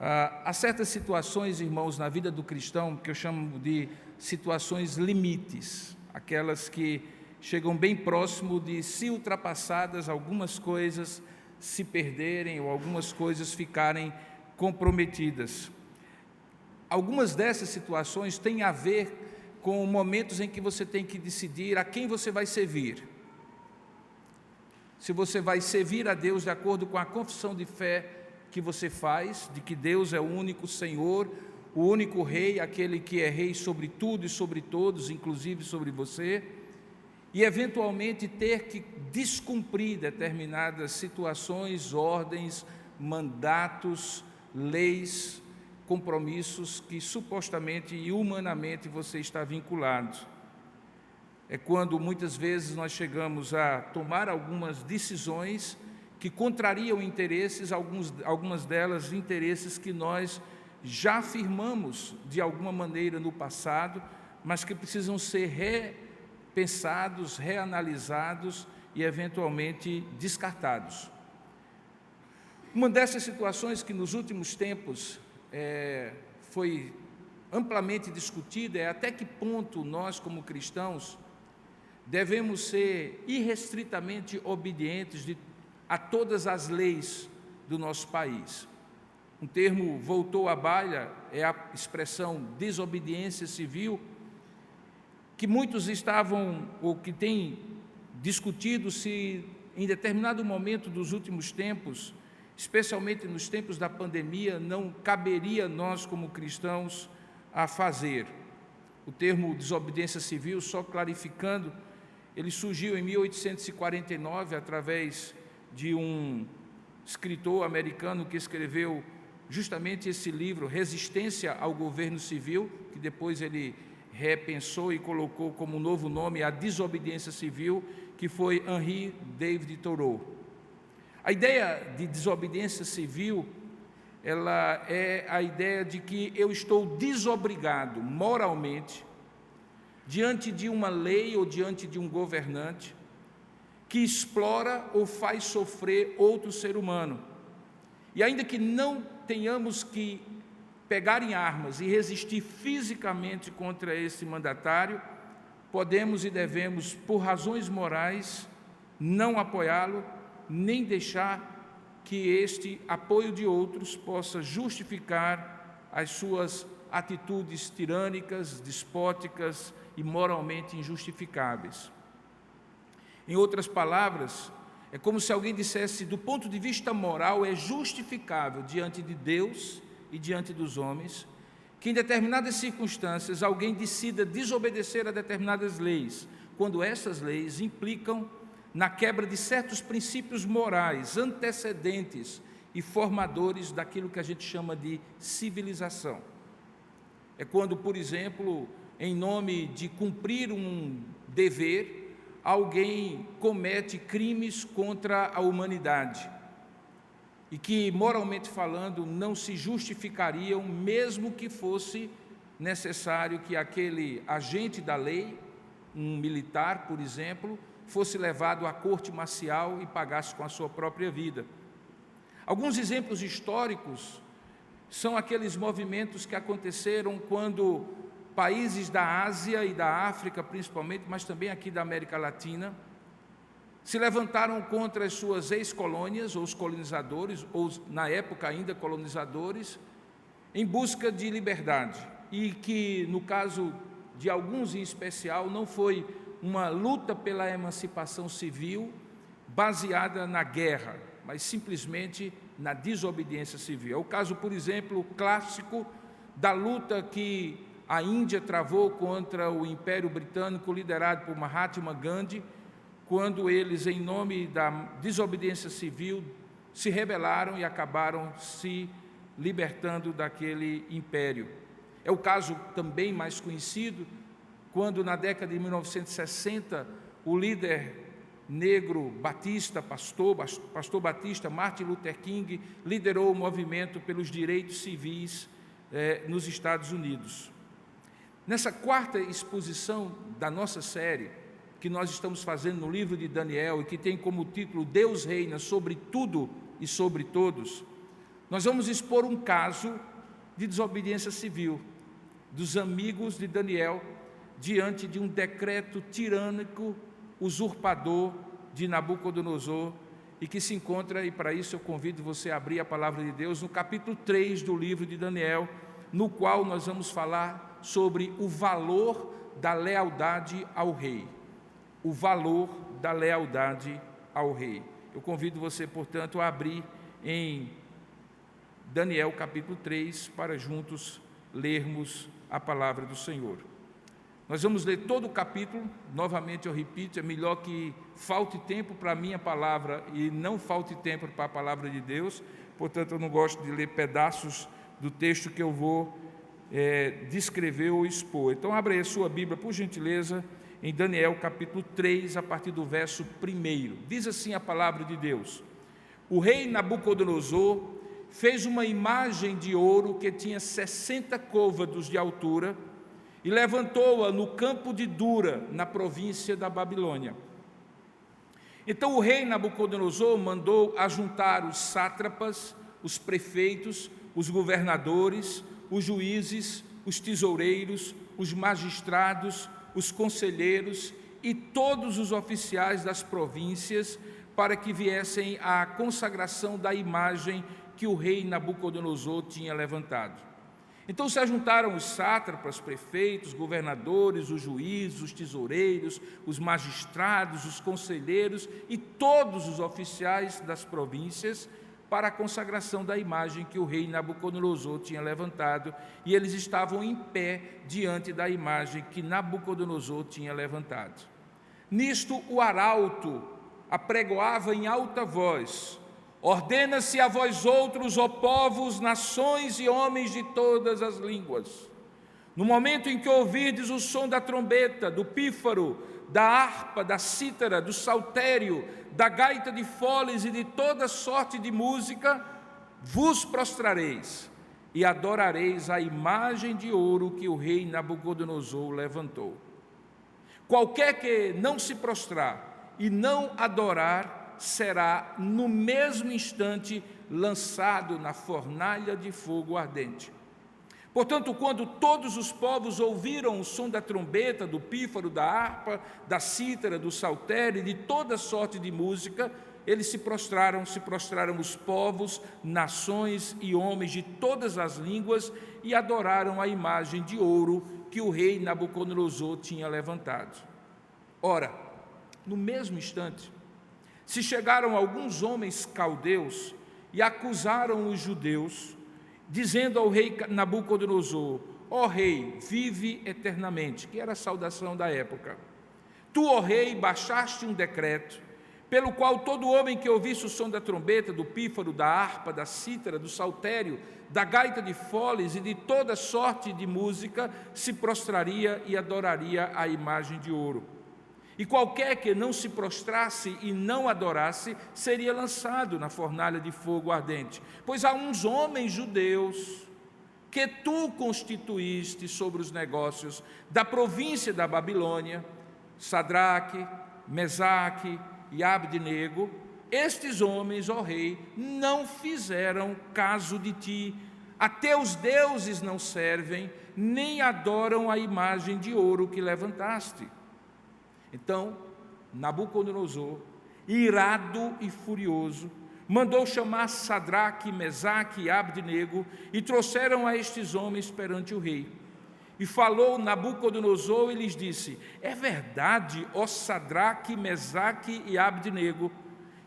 Há certas situações, irmãos, na vida do cristão que eu chamo de situações limites, aquelas que chegam bem próximo de, se ultrapassadas, algumas coisas se perderem ou algumas coisas ficarem comprometidas. Algumas dessas situações têm a ver com momentos em que você tem que decidir a quem você vai servir. Se você vai servir a Deus de acordo com a confissão de fé que você faz, de que Deus é o único Senhor, o único Rei, aquele que é Rei sobre tudo e sobre todos, inclusive sobre você, e eventualmente ter que descumprir determinadas situações, ordens, mandatos, leis, compromissos que supostamente e humanamente você está vinculado. É quando muitas vezes nós chegamos a tomar algumas decisões que contrariam interesses, algumas delas interesses que nós já afirmamos de alguma maneira no passado, mas que precisam ser repensados, reanalisados e eventualmente descartados. Uma dessas situações que nos últimos tempos foi amplamente discutida é até que ponto nós, como cristãos, devemos ser irrestritamente obedientes a todas as leis do nosso país. Um termo voltou à baila, é a expressão desobediência civil, que muitos estavam, ou que têm discutido se em determinado momento dos últimos tempos, especialmente nos tempos da pandemia, não caberia nós como cristãos a fazer. O termo desobediência civil, só clarificando, ele surgiu em 1849 através de um escritor americano que escreveu justamente esse livro, Resistência ao Governo Civil, que depois ele repensou e colocou como novo nome a desobediência civil, que foi Henri David Thoreau. A ideia de desobediência civil, ela é a ideia de que eu estou desobrigado moralmente diante de uma lei ou diante de um governante que explora ou faz sofrer outro ser humano. E ainda que não tenhamos que pegar em armas e resistir fisicamente contra esse mandatário, podemos e devemos, por razões morais, não apoiá-lo, nem deixar que este apoio de outros possa justificar as suas atitudes tirânicas, despóticas e moralmente injustificáveis. Em outras palavras, é como se alguém dissesse, do ponto de vista moral, é justificável diante de Deus e diante dos homens, que em determinadas circunstâncias alguém decida desobedecer a determinadas leis, quando essas leis implicam na quebra de certos princípios morais antecedentes e formadores daquilo que a gente chama de civilização. É quando, por exemplo, em nome de cumprir um dever, alguém comete crimes contra a humanidade e que, moralmente falando, não se justificariam, mesmo que fosse necessário que aquele agente da lei, um militar, por exemplo, fosse levado à corte marcial e pagasse com a sua própria vida. Alguns exemplos históricos são aqueles movimentos que aconteceram quando países da Ásia e da África, principalmente, mas também aqui da América Latina, se levantaram contra as suas ex-colônias, ou os colonizadores, ou na época ainda colonizadores, em busca de liberdade. E que, no caso de alguns em especial, não foi uma luta pela emancipação civil baseada na guerra, mas simplesmente na desobediência civil. É o caso, por exemplo, clássico da luta que a Índia travou contra o Império Britânico, liderado por Mahatma Gandhi, quando eles, em nome da desobediência civil, se rebelaram e acabaram se libertando daquele império. É o caso também mais conhecido, quando na década de 1960, o líder negro batista, pastor batista, Martin Luther King, liderou o movimento pelos direitos civis nos Estados Unidos. Nessa quarta exposição da nossa série, que nós estamos fazendo no livro de Daniel e que tem como título Deus reina sobre tudo e sobre todos, nós vamos expor um caso de desobediência civil dos amigos de Daniel diante de um decreto tirânico, usurpador de Nabucodonosor, e que se encontra, e para isso eu convido você a abrir a palavra de Deus, no capítulo 3 do livro de Daniel, no qual nós vamos falar sobre o valor da lealdade ao rei. O valor da lealdade ao rei. Eu convido você, portanto, a abrir em Daniel capítulo 3, para juntos lermos a palavra do Senhor. Nós vamos ler todo o capítulo, novamente eu repito, é melhor que falte tempo para a minha palavra e não falte tempo para a palavra de Deus, portanto eu não gosto de ler pedaços do texto que eu vou descrever ou expor. Então abra aí a sua Bíblia, por gentileza, em Daniel capítulo 3, a partir do verso 1. Diz assim a palavra de Deus: o rei Nabucodonosor fez uma imagem de ouro que tinha 60 côvados de altura e levantou-a no campo de Dura, na província da Babilônia. Então o rei Nabucodonosor mandou ajuntar os sátrapas, os prefeitos, os governadores, os juízes, os tesoureiros, os magistrados, os conselheiros e todos os oficiais das províncias para que viessem à consagração da imagem que o rei Nabucodonosor tinha levantado. Então se ajuntaram os sátrapas, prefeitos, governadores, os juízes, os tesoureiros, os magistrados, os conselheiros e todos os oficiais das províncias para a consagração da imagem que o rei Nabucodonosor tinha levantado, e eles estavam em pé diante da imagem que Nabucodonosor tinha levantado. Nisto o arauto apregoava em alta voz: ordena-se a vós outros, ó povos, nações e homens de todas as línguas, no momento em que ouvirdes o som da trombeta, do pífaro, da harpa, da cítara, do saltério, da gaita de foles e de toda sorte de música, vos prostrareis e adorareis a imagem de ouro que o rei Nabucodonosor levantou. Qualquer que não se prostrar e não adorar, será no mesmo instante lançado na fornalha de fogo ardente. Portanto, quando todos os povos ouviram o som da trombeta, do pífaro, da harpa, da cítara, do saltério e de toda sorte de música, eles se prostraram os povos, nações e homens de todas as línguas e adoraram a imagem de ouro que o rei Nabucodonosor tinha levantado. Ora, no mesmo instante, se chegaram alguns homens caldeus e acusaram os judeus, dizendo ao rei Nabucodonosor: ó rei, vive eternamente, que era a saudação da época. Tu, ó rei, baixaste um decreto, pelo qual todo homem que ouvisse o som da trombeta, do pífaro, da harpa, da cítara, do saltério, da gaita de foles e de toda sorte de música, se prostraria e adoraria a imagem de ouro. E qualquer que não se prostrasse e não adorasse, seria lançado na fornalha de fogo ardente. Pois há uns homens judeus que tu constituíste sobre os negócios da província da Babilônia, Sadraque, Mesaque e Abdenego. Estes homens, ó rei, não fizeram caso de ti. A teus deuses não servem, nem adoram a imagem de ouro que levantaste. Então Nabucodonosor, irado e furioso, mandou chamar Sadraque, Mesaque e Abdenego e trouxeram a estes homens perante o rei. E falou Nabucodonosor e lhes disse: é verdade, ó Sadraque, Mesaque e Abdenego,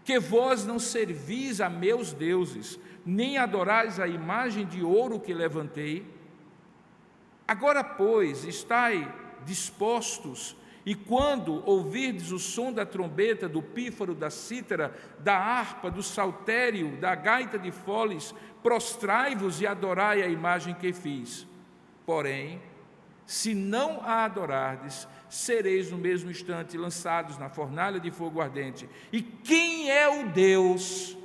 que vós não servis a meus deuses, nem adorais a imagem de ouro que levantei? Agora, pois, estai dispostos, e quando ouvirdes o som da trombeta, do pífaro, da cítara, da harpa, do saltério, da gaita de foles, prostrai-vos e adorai a imagem que fiz. Porém, se não a adorardes, sereis no mesmo instante lançados na fornalha de fogo ardente. E quem é o Deus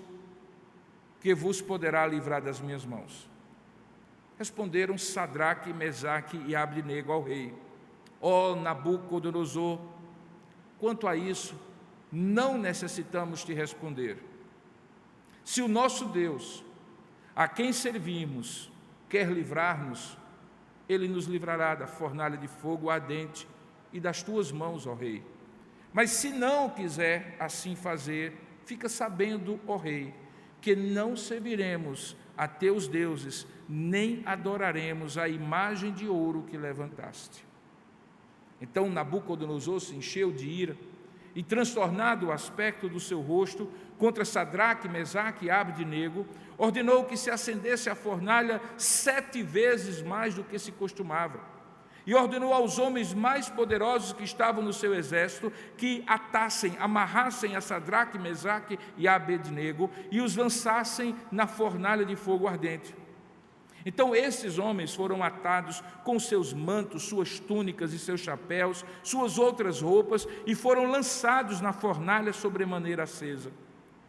que vos poderá livrar das minhas mãos? Responderam Sadraque, Mesaque e Abdenego ao rei: ó Nabucodonosor, quanto a isso, não necessitamos te responder. Se o nosso Deus, a quem servimos quer livrar-nos, ele nos livrará da fornalha de fogo ardente e das tuas mãos, ó rei. Mas se não quiser assim fazer, fica sabendo, ó rei, que não serviremos a teus deuses, nem adoraremos a imagem de ouro que levantaste. Então Nabucodonosor se encheu de ira, e transtornado o aspecto do seu rosto contra Sadraque, Mesaque e Abdenego, ordenou que se acendesse a fornalha 7 vezes mais do que se costumava, e ordenou aos homens mais poderosos que estavam no seu exército que amarrassem a Sadraque, Mesaque e Abdenego e os lançassem na fornalha de fogo ardente. Então esses homens foram atados com seus mantos, suas túnicas e seus chapéus, suas outras roupas, e foram lançados na fornalha sobremaneira acesa,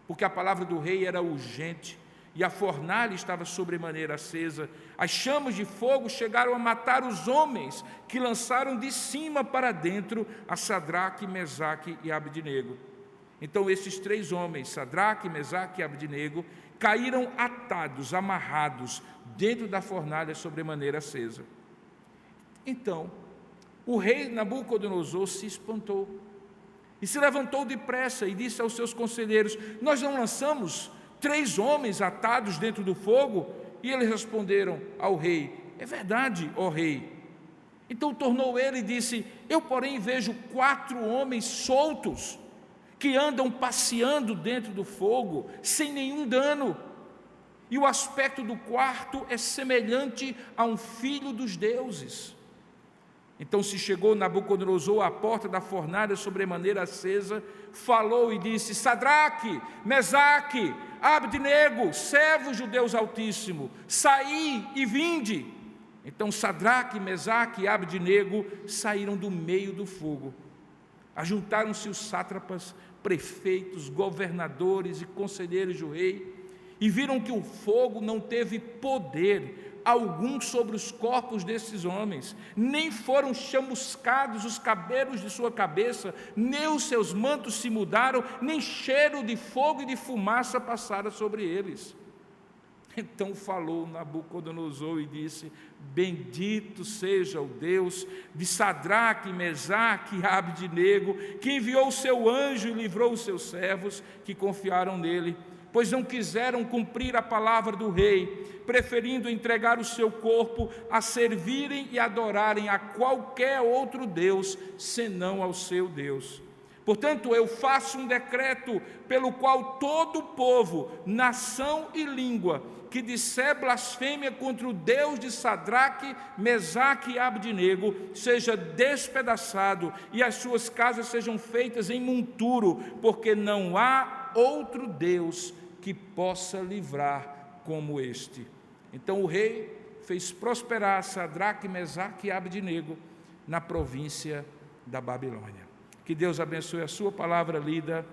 porque a palavra do rei era urgente, e a fornalha estava sobremaneira acesa. As chamas de fogo chegaram a matar os homens que lançaram de cima para dentro a Sadraque, Mesaque e Abdenego. Então esses 3 homens, Sadraque, Mesaque e Abdenego, caíram atados, amarrados, dentro da fornalha sobremaneira acesa. Então, o rei Nabucodonosor se espantou, e se levantou depressa e disse aos seus conselheiros: nós não lançamos 3 homens atados dentro do fogo? E eles responderam ao rei: é verdade, ó rei. Então tornou ele e disse: eu, porém, vejo 4 homens soltos, que andam passeando dentro do fogo, sem nenhum dano, e o aspecto do quarto é semelhante a um filho dos deuses. Então se chegou Nabucodonosor à porta da fornalha sobremaneira acesa, falou e disse: Sadraque, Mesaque, Abdenego, servos do Deus Altíssimo, saí e vinde. Então Sadraque, Mesaque e Abdenego saíram do meio do fogo. Ajuntaram-se os sátrapas, prefeitos, governadores e conselheiros do rei, e viram que o fogo não teve poder algum sobre os corpos desses homens, nem foram chamuscados os cabelos de sua cabeça, nem os seus mantos se mudaram, nem cheiro de fogo e de fumaça passara sobre eles. Então falou Nabucodonosor e disse: bendito seja o Deus de Sadraque, Mesaque e Abdenego, que enviou o seu anjo e livrou os seus servos que confiaram nele, pois não quiseram cumprir a palavra do rei, preferindo entregar o seu corpo a servirem e adorarem a qualquer outro Deus, senão ao seu Deus. Portanto, eu faço um decreto pelo qual todo povo, nação e língua que disser blasfêmia contra o Deus de Sadraque, Mesaque e Abdenego seja despedaçado e as suas casas sejam feitas em monturo, porque não há outro Deus que possa livrar como este. Então o rei fez prosperar Sadraque, Mesaque e Abdenego na província da Babilônia. Que Deus abençoe a sua palavra lida.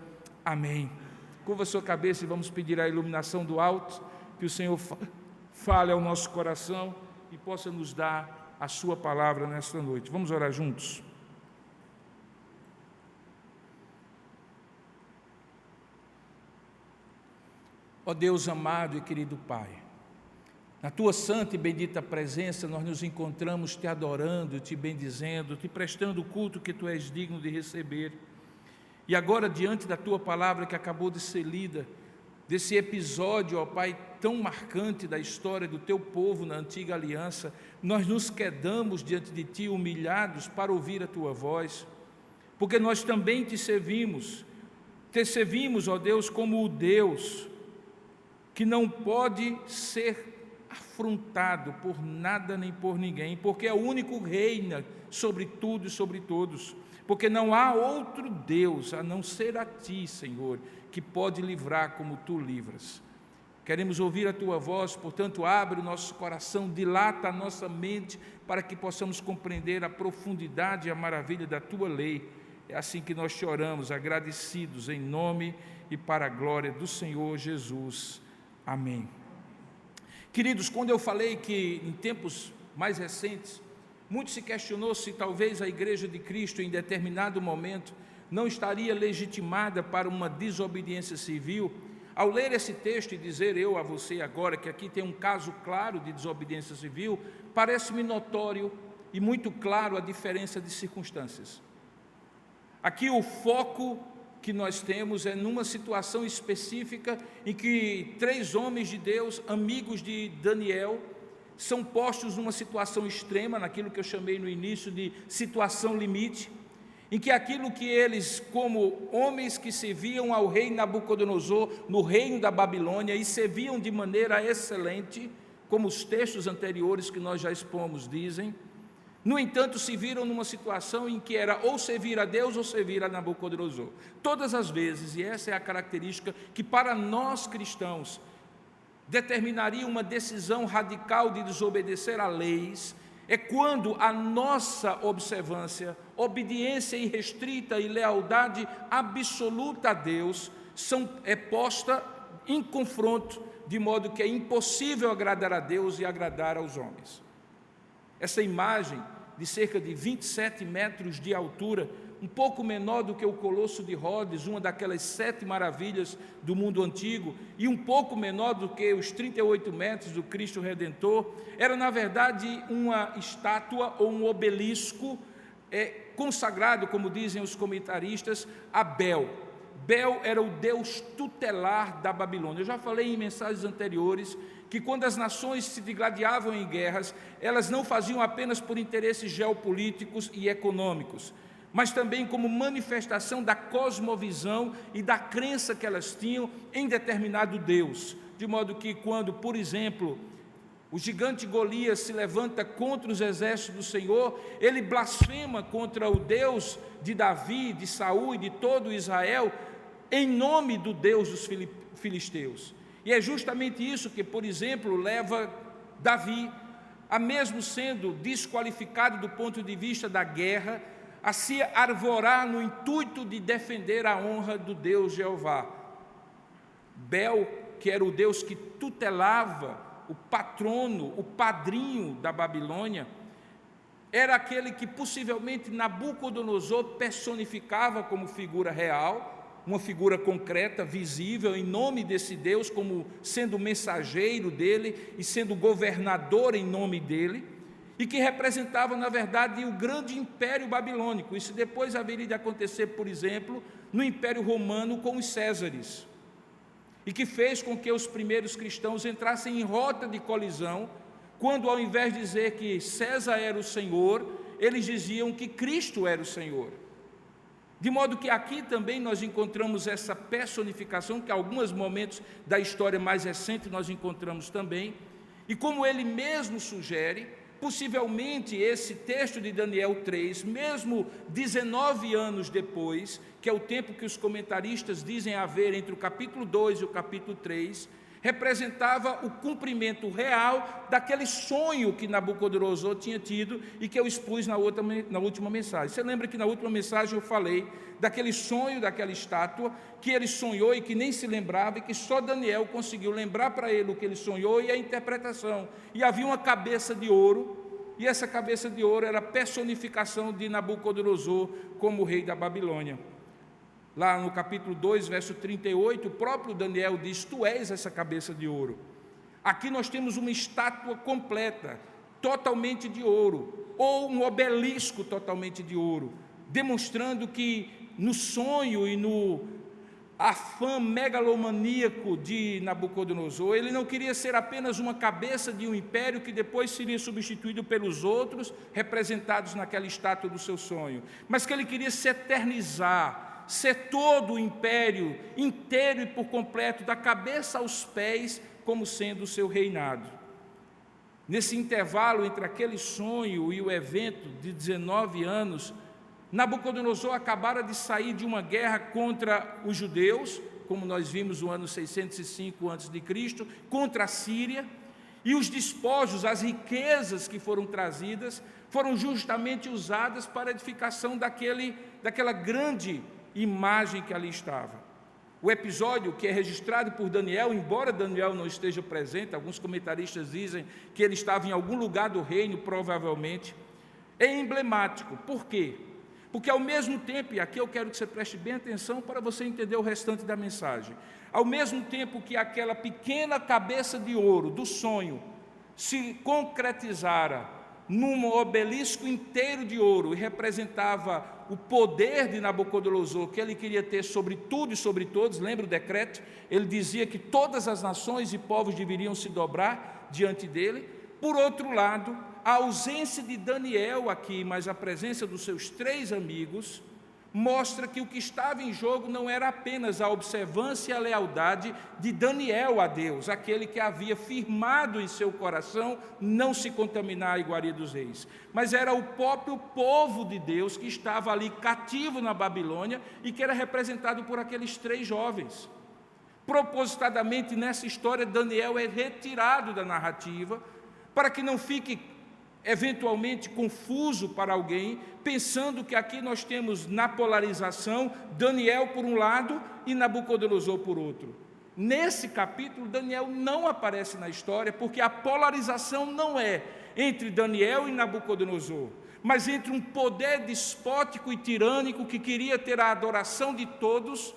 Amém. Curva a sua cabeça e vamos pedir a iluminação do alto, que o Senhor fale ao nosso coração e possa nos dar a sua palavra nesta noite. Vamos orar juntos. Ó Deus amado e querido Pai, na Tua santa e bendita presença nós nos encontramos Te adorando, Te bendizendo, Te prestando o culto que Tu és digno de receber. E agora, diante da Tua palavra que acabou de ser lida, desse episódio, ó Pai, tão marcante da história do Teu povo na antiga aliança, nós nos quedamos diante de Ti humilhados para ouvir a Tua voz, porque nós também Te servimos, ó Deus, como o Deus que não pode ser afrontado por nada nem por ninguém, porque é o único que reina sobre tudo e sobre todos, porque não há outro Deus a não ser a Ti, Senhor, que pode livrar como Tu livras. Queremos ouvir a Tua voz, portanto abre o nosso coração, dilata a nossa mente, para que possamos compreender a profundidade e a maravilha da Tua lei. É assim que nós te oramos, agradecidos em nome e para a glória do Senhor Jesus. Amém. Queridos, quando eu falei que em tempos mais recentes, muito se questionou se talvez a Igreja de Cristo em determinado momento não estaria legitimada para uma desobediência civil, ao ler esse texto e dizer eu a você agora que aqui tem um caso claro de desobediência civil, parece-me notório e muito claro a diferença de circunstâncias. Aqui o foco que nós temos é numa situação específica em que 3 homens de Deus, amigos de Daniel, são postos numa situação extrema, naquilo que eu chamei no início de situação limite, em que aquilo que eles, como homens que serviam ao rei Nabucodonosor no reino da Babilônia e serviam de maneira excelente, como os textos anteriores que nós já expomos dizem, no entanto, se viram numa situação em que era ou servir a Deus ou servir a Nabucodonosor. Todas as vezes, e essa é a característica que para nós cristãos determinaria uma decisão radical de desobedecer a leis, é quando a nossa observância, obediência irrestrita e lealdade absoluta a Deus é posta em confronto, de modo que é impossível agradar a Deus e agradar aos homens. Essa imagem de cerca de 27 metros de altura, um pouco menor do que o Colosso de Rhodes, uma daquelas 7 maravilhas do mundo antigo, e um pouco menor do que os 38 metros do Cristo Redentor, era na verdade uma estátua ou um obelisco consagrado, como dizem os comentaristas, a Bel. Bel era o deus tutelar da Babilônia. Eu já falei em mensagens anteriores que quando as nações se digladiavam em guerras, elas não faziam apenas por interesses geopolíticos e econômicos, mas também como manifestação da cosmovisão e da crença que elas tinham em determinado Deus. De modo que quando, por exemplo, o gigante Golias se levanta contra os exércitos do Senhor, ele blasfema contra o Deus de Davi, de Saul e de todo Israel, em nome do Deus dos filisteus. E é justamente isso que, por exemplo, leva Davi, a mesmo sendo desqualificado do ponto de vista da guerra, a se arvorar no intuito de defender a honra do Deus Jeová. Bel, que era o Deus que tutelava, o patrono, o padrinho da Babilônia, era aquele que possivelmente Nabucodonosor personificava como figura real, uma figura concreta, visível, em nome desse Deus, como sendo mensageiro dele e sendo governador em nome dele, e que representava, na verdade, o grande império babilônico. Isso depois haveria de acontecer, por exemplo, no Império Romano com os Césares, e que fez com que os primeiros cristãos entrassem em rota de colisão, quando ao invés de dizer que César era o Senhor, eles diziam que Cristo era o Senhor. De modo que aqui também nós encontramos essa personificação, que em alguns momentos da história mais recente nós encontramos também, e como ele mesmo sugere, possivelmente esse texto de Daniel 3, mesmo 19 anos depois, que é o tempo que os comentaristas dizem haver entre o capítulo 2 e o capítulo 3, representava o cumprimento real daquele sonho que Nabucodonosor tinha tido e que eu expus na última mensagem. Você lembra que na última mensagem eu falei daquele sonho, daquela estátua, que ele sonhou e que nem se lembrava, e que só Daniel conseguiu lembrar para ele o que ele sonhou e a interpretação. E havia uma cabeça de ouro, e essa cabeça de ouro era a personificação de Nabucodonosor como rei da Babilônia. Lá no capítulo 2, verso 38, o próprio Daniel diz: tu és essa cabeça de ouro. Aqui nós temos uma estátua completa, totalmente de ouro, ou um obelisco totalmente de ouro, demonstrando que no sonho e no afã megalomaníaco de Nabucodonosor, ele não queria ser apenas uma cabeça de um império que depois seria substituído pelos outros, representados naquela estátua do seu sonho, mas que ele queria se eternizar, ser todo o império, inteiro e por completo, da cabeça aos pés, como sendo o seu reinado. Nesse intervalo entre aquele sonho e o evento de 19 anos, Nabucodonosor acabara de sair de uma guerra contra os judeus, como nós vimos no ano 605 a.C., contra a Síria, e os despojos, as riquezas que foram trazidas, foram justamente usadas para a edificação daquela grande imagem que ali estava. O episódio que é registrado por Daniel, embora Daniel não esteja presente, alguns comentaristas dizem que ele estava em algum lugar do reino, provavelmente, é emblemático. Por quê? Porque ao mesmo tempo, e aqui eu quero que você preste bem atenção para você entender o restante da mensagem, ao mesmo tempo que aquela pequena cabeça de ouro do sonho se concretizara num obelisco inteiro de ouro e representava o poder de Nabucodonosor, que ele queria ter sobre tudo e sobre todos. Lembra o decreto? Ele dizia que todas as nações e povos deveriam se dobrar diante dele. Por outro lado, a ausência de Daniel aqui, mas a presença dos seus 3 amigos, mostra que o que estava em jogo não era apenas a observância e a lealdade de Daniel a Deus, aquele que havia firmado em seu coração não se contaminar à iguaria dos reis, mas era o próprio povo de Deus que estava ali cativo na Babilônia e que era representado por aqueles 3 jovens. Propositadamente nessa história, Daniel é retirado da narrativa para que não fique eventualmente confuso para alguém, pensando que aqui nós temos na polarização Daniel por um lado e Nabucodonosor por outro. Nesse capítulo, Daniel não aparece na história, porque a polarização não é entre Daniel e Nabucodonosor, mas entre um poder despótico e tirânico que queria ter a adoração de todos,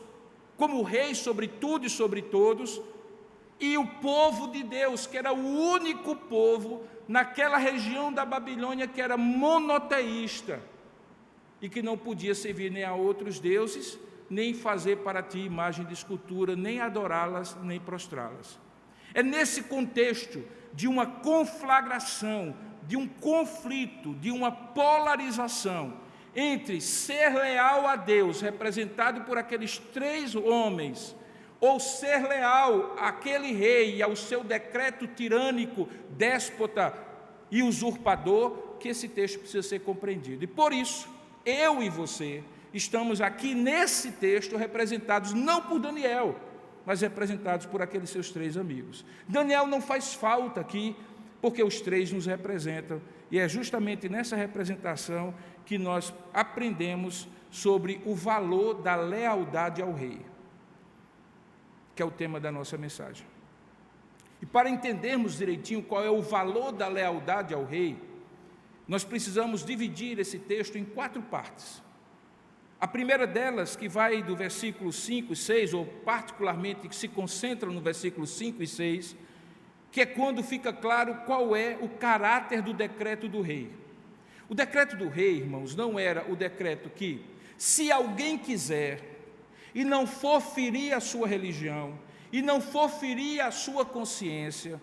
como rei sobre tudo e sobre todos, e o povo de Deus, que era o único povo naquela região da Babilônia que era monoteísta e que não podia servir nem a outros deuses, nem fazer para ti imagem de escultura, nem adorá-las, nem prostrá-las. É nesse contexto de uma conflagração, de um conflito, de uma polarização entre ser leal a Deus, representado por aqueles 3 homens, ou ser leal àquele rei e ao seu decreto tirânico, déspota e usurpador, que esse texto precisa ser compreendido. E por isso, eu e você estamos aqui nesse texto representados não por Daniel, mas representados por aqueles seus 3 amigos. Daniel não faz falta aqui, porque os 3 nos representam, e é justamente nessa representação que nós aprendemos sobre o valor da lealdade ao rei, que é o tema da nossa mensagem. E para entendermos direitinho qual é o valor da lealdade ao rei, nós precisamos dividir esse texto em 4 partes. A primeira delas, que vai do versículo 5 e 6, ou particularmente que se concentra no versículo 5 e 6, que é quando fica claro qual é o caráter do decreto do rei. O decreto do rei, irmãos, não era o decreto que, se alguém quiser e não for ferir a sua religião, e não for ferir a sua consciência,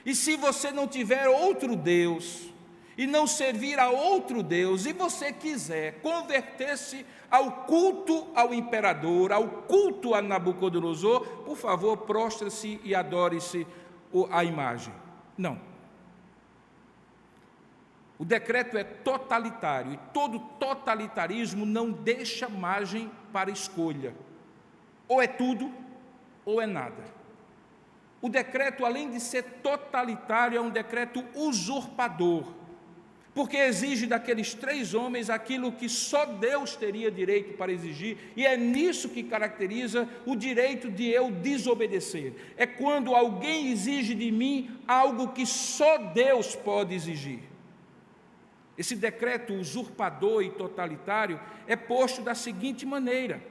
e se você não tiver outro Deus, e não servir a outro Deus, e você quiser converter-se ao culto ao imperador, ao culto a Nabucodonosor, por favor, prostre-se e adore-se a imagem. Não. O decreto é totalitário, e todo totalitarismo não deixa margem para escolha. Ou é tudo, ou é nada. O decreto, além de ser totalitário, é um decreto usurpador, porque exige daqueles 3 homens aquilo que só Deus teria direito para exigir, e é nisso que caracteriza o direito de eu desobedecer. É quando alguém exige de mim algo que só Deus pode exigir. Esse decreto usurpador e totalitário é posto da seguinte maneira: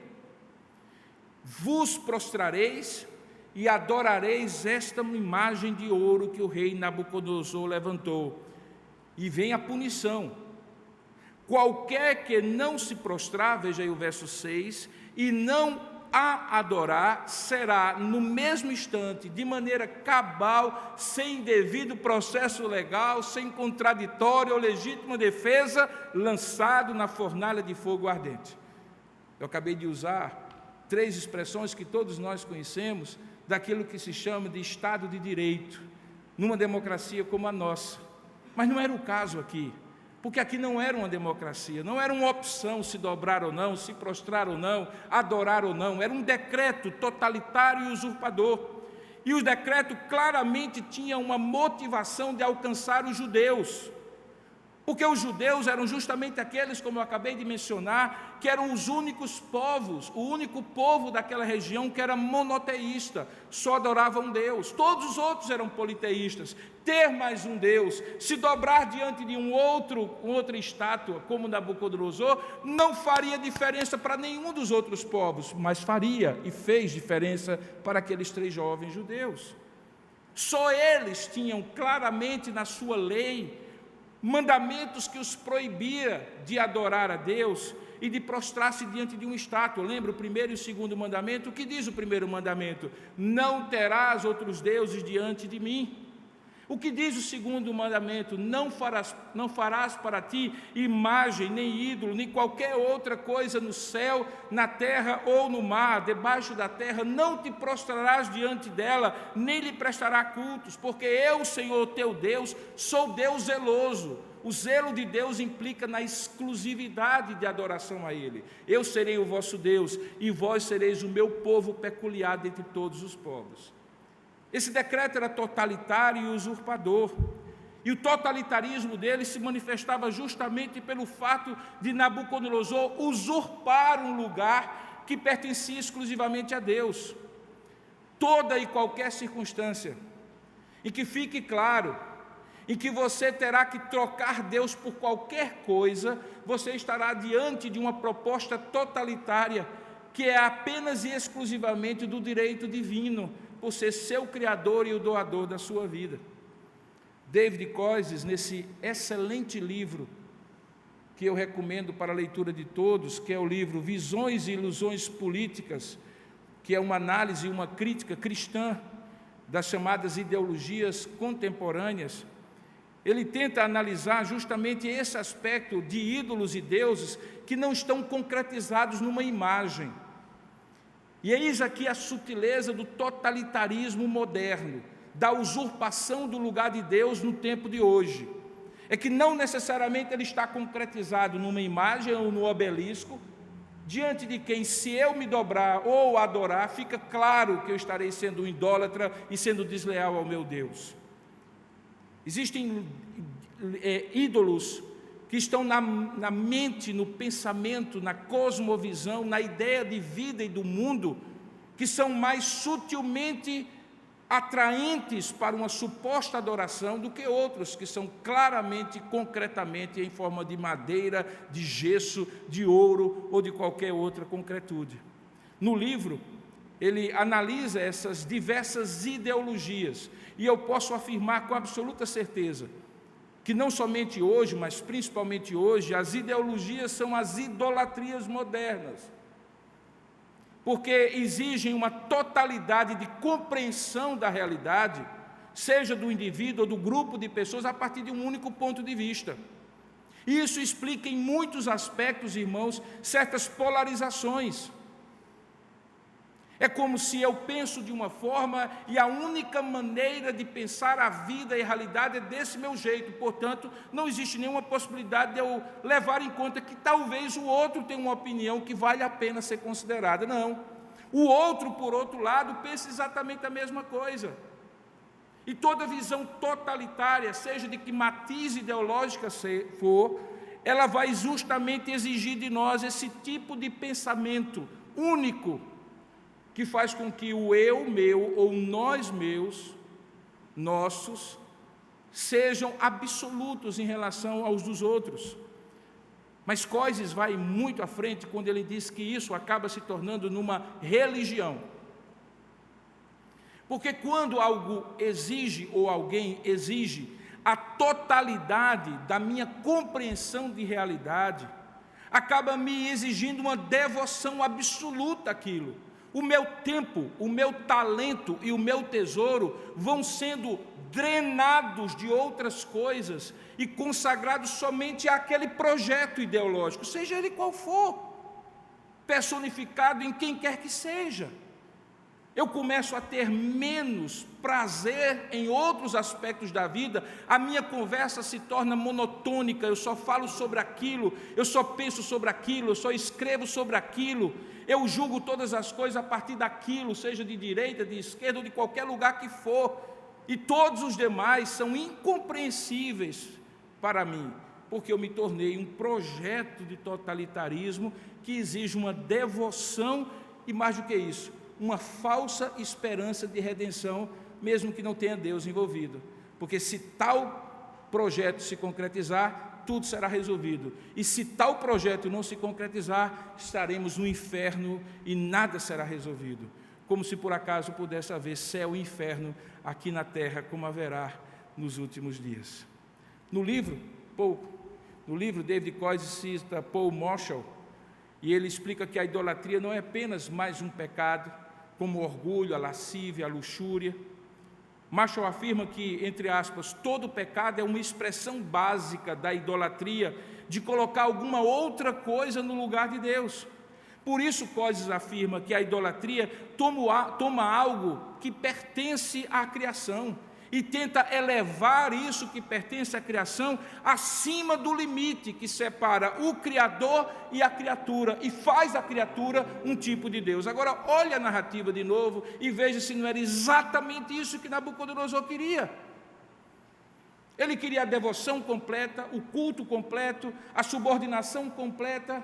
vos prostrareis e adorareis esta imagem de ouro que o rei Nabucodonosor levantou. E vem a punição. Qualquer que não se prostrar, veja aí o verso 6, e não a adorar, será no mesmo instante, de maneira cabal, sem devido processo legal, sem contraditório ou legítima defesa, lançado na fornalha de fogo ardente. Eu acabei de usar 3 expressões que todos nós conhecemos, daquilo que se chama de Estado de Direito, numa democracia como a nossa. Mas não era o caso aqui, porque aqui não era uma democracia, não era uma opção se dobrar ou não, se prostrar ou não, adorar ou não, era um decreto totalitário e usurpador. E o decreto claramente tinha uma motivação de alcançar os judeus, Porque os judeus eram justamente aqueles, como eu acabei de mencionar, que eram os únicos povos, o único povo daquela região que era monoteísta, só adoravam Deus. Todos os outros eram politeístas. Ter mais um Deus, se dobrar diante de outra estátua, como Nabucodonosor, não faria diferença para nenhum dos outros povos, mas faria e fez diferença para aqueles 3 jovens judeus. Só eles tinham claramente na sua lei mandamentos que os proibia de adorar a Deus e de prostrar-se diante de uma estátua. Lembra o primeiro e o segundo mandamento? O que diz o primeiro mandamento? Não terás outros deuses diante de mim. O que diz o segundo mandamento? Não farás para ti imagem, nem ídolo, nem qualquer outra coisa no céu, na terra ou no mar, debaixo da terra. Não te prostrarás diante dela, nem lhe prestará cultos, porque eu, Senhor teu Deus, sou Deus zeloso. O zelo de Deus implica na exclusividade de adoração a Ele. Eu serei o vosso Deus, e vós sereis o meu povo peculiar dentre todos os povos. Esse decreto era totalitário e usurpador, e o totalitarismo dele se manifestava justamente pelo fato de Nabucodonosor usurpar um lugar que pertencia exclusivamente a Deus. Toda e qualquer circunstância em que fique claro, em que você terá que trocar Deus por qualquer coisa, você estará diante de uma proposta totalitária, que é apenas e exclusivamente do direito divino, por ser seu Criador e o doador da sua vida. David Koises, nesse excelente livro, que eu recomendo para a leitura de todos, que é o livro Visões e Ilusões Políticas, que é uma análise e uma crítica cristã das chamadas ideologias contemporâneas, ele tenta analisar justamente esse aspecto de ídolos e deuses que não estão concretizados numa imagem. E eis aqui a sutileza do totalitarismo moderno, da usurpação do lugar de Deus no tempo de hoje. É que não necessariamente ele está concretizado numa imagem ou no obelisco, diante de quem, se eu me dobrar ou adorar, fica claro que eu estarei sendo um idólatra e sendo desleal ao meu Deus. Existem ídolos que estão na mente, no pensamento, na cosmovisão, na ideia de vida e do mundo, que são mais sutilmente atraentes para uma suposta adoração do que outros, que são claramente, concretamente, em forma de madeira, de gesso, de ouro ou de qualquer outra concretude. No livro, ele analisa essas diversas ideologias, e eu posso afirmar com absoluta certeza que não somente hoje, mas principalmente hoje, as ideologias são as idolatrias modernas, porque exigem uma totalidade de compreensão da realidade, seja do indivíduo ou do grupo de pessoas, a partir de um único ponto de vista. E isso explica em muitos aspectos, irmãos, certas polarizações. É como se eu penso de uma forma e a única maneira de pensar a vida e a realidade é desse meu jeito. Portanto, não existe nenhuma possibilidade de eu levar em conta que talvez o outro tenha uma opinião que vale a pena ser considerada. Não. O outro, por outro lado, pensa exatamente a mesma coisa. E toda visão totalitária, seja de que matiz ideológica for, ela vai justamente exigir de nós esse tipo de pensamento único, que faz com que o eu meu ou nós meus, nossos, sejam absolutos em relação aos dos outros. Mas Koises vai muito à frente quando ele diz que isso acaba se tornando numa religião. Porque quando algo exige ou alguém exige a totalidade da minha compreensão de realidade, acaba me exigindo uma devoção absoluta àquilo. O meu tempo, o meu talento e o meu tesouro vão sendo drenados de outras coisas e consagrados somente àquele projeto ideológico, seja ele qual for, personificado em quem quer que seja. Eu começo a ter menos prazer em outros aspectos da vida, a minha conversa se torna monotônica, eu só falo sobre aquilo, eu só penso sobre aquilo, eu só escrevo sobre aquilo, eu julgo todas as coisas a partir daquilo, seja de direita, de esquerda ou de qualquer lugar que for, e todos os demais são incompreensíveis para mim, porque eu me tornei um projeto de totalitarismo que exige uma devoção e, mais do que isso, uma falsa esperança de redenção, mesmo que não tenha Deus envolvido. Porque se tal projeto se concretizar, tudo será resolvido. E se tal projeto não se concretizar, estaremos no inferno e nada será resolvido. Como se por acaso pudesse haver céu e inferno aqui na terra, como haverá nos últimos dias. No livro, David Coyce cita Paul Marshall, e ele explica que a idolatria não é apenas mais um pecado, como o orgulho, a lascívia, a luxúria. Marshall afirma que, entre aspas, todo pecado é uma expressão básica da idolatria, de colocar alguma outra coisa no lugar de Deus. Por isso, Coyce afirma que a idolatria toma algo que pertence à criação e tenta elevar isso que pertence à criação acima do limite que separa o Criador e a criatura, e faz da criatura um tipo de Deus. Agora, olha a narrativa de novo e veja se não era exatamente isso que Nabucodonosor queria. Ele queria a devoção completa, o culto completo, a subordinação completa.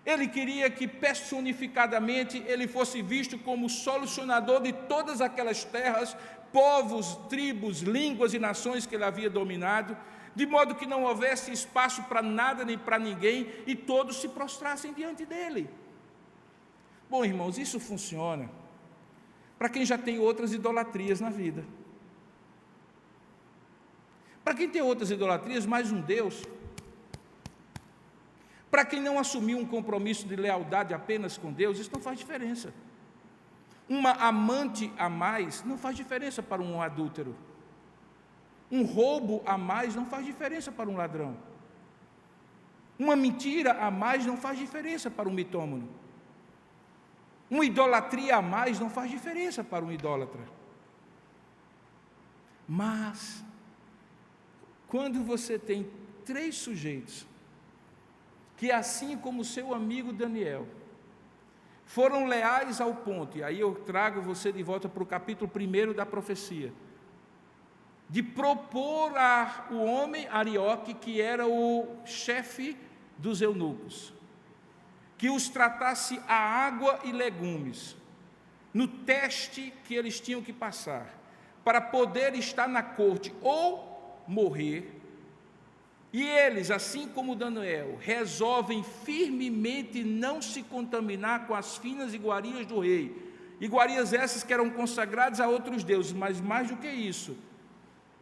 Ele queria que personificadamente ele fosse visto como solucionador de todas aquelas terras, povos, tribos, línguas e nações que ele havia dominado, de modo que não houvesse espaço para nada nem para ninguém e todos se prostrassem diante dele. Bom, irmãos, isso funciona para quem já tem outras idolatrias na vida. Para quem tem outras idolatrias, mais um Deus. Para quem não assumiu um compromisso de lealdade apenas com Deus, isso não faz diferença. Uma amante a mais não faz diferença para um adúltero. Um roubo a mais não faz diferença para um ladrão. Uma mentira a mais não faz diferença para um mitômano. Uma idolatria a mais não faz diferença para um idólatra. Mas, quando você tem 3 sujeitos que, assim como seu amigo Daniel, foram leais ao ponto, e aí eu trago você de volta para o capítulo 1 da profecia, de propor ao homem Arioque, que era o chefe dos eunucos, que os tratasse a água e legumes, no teste que eles tinham que passar, para poder estar na corte ou morrer. E eles, assim como Daniel, resolvem firmemente não se contaminar com as finas iguarias do rei. Iguarias essas que eram consagradas a outros deuses, mas mais do que isso,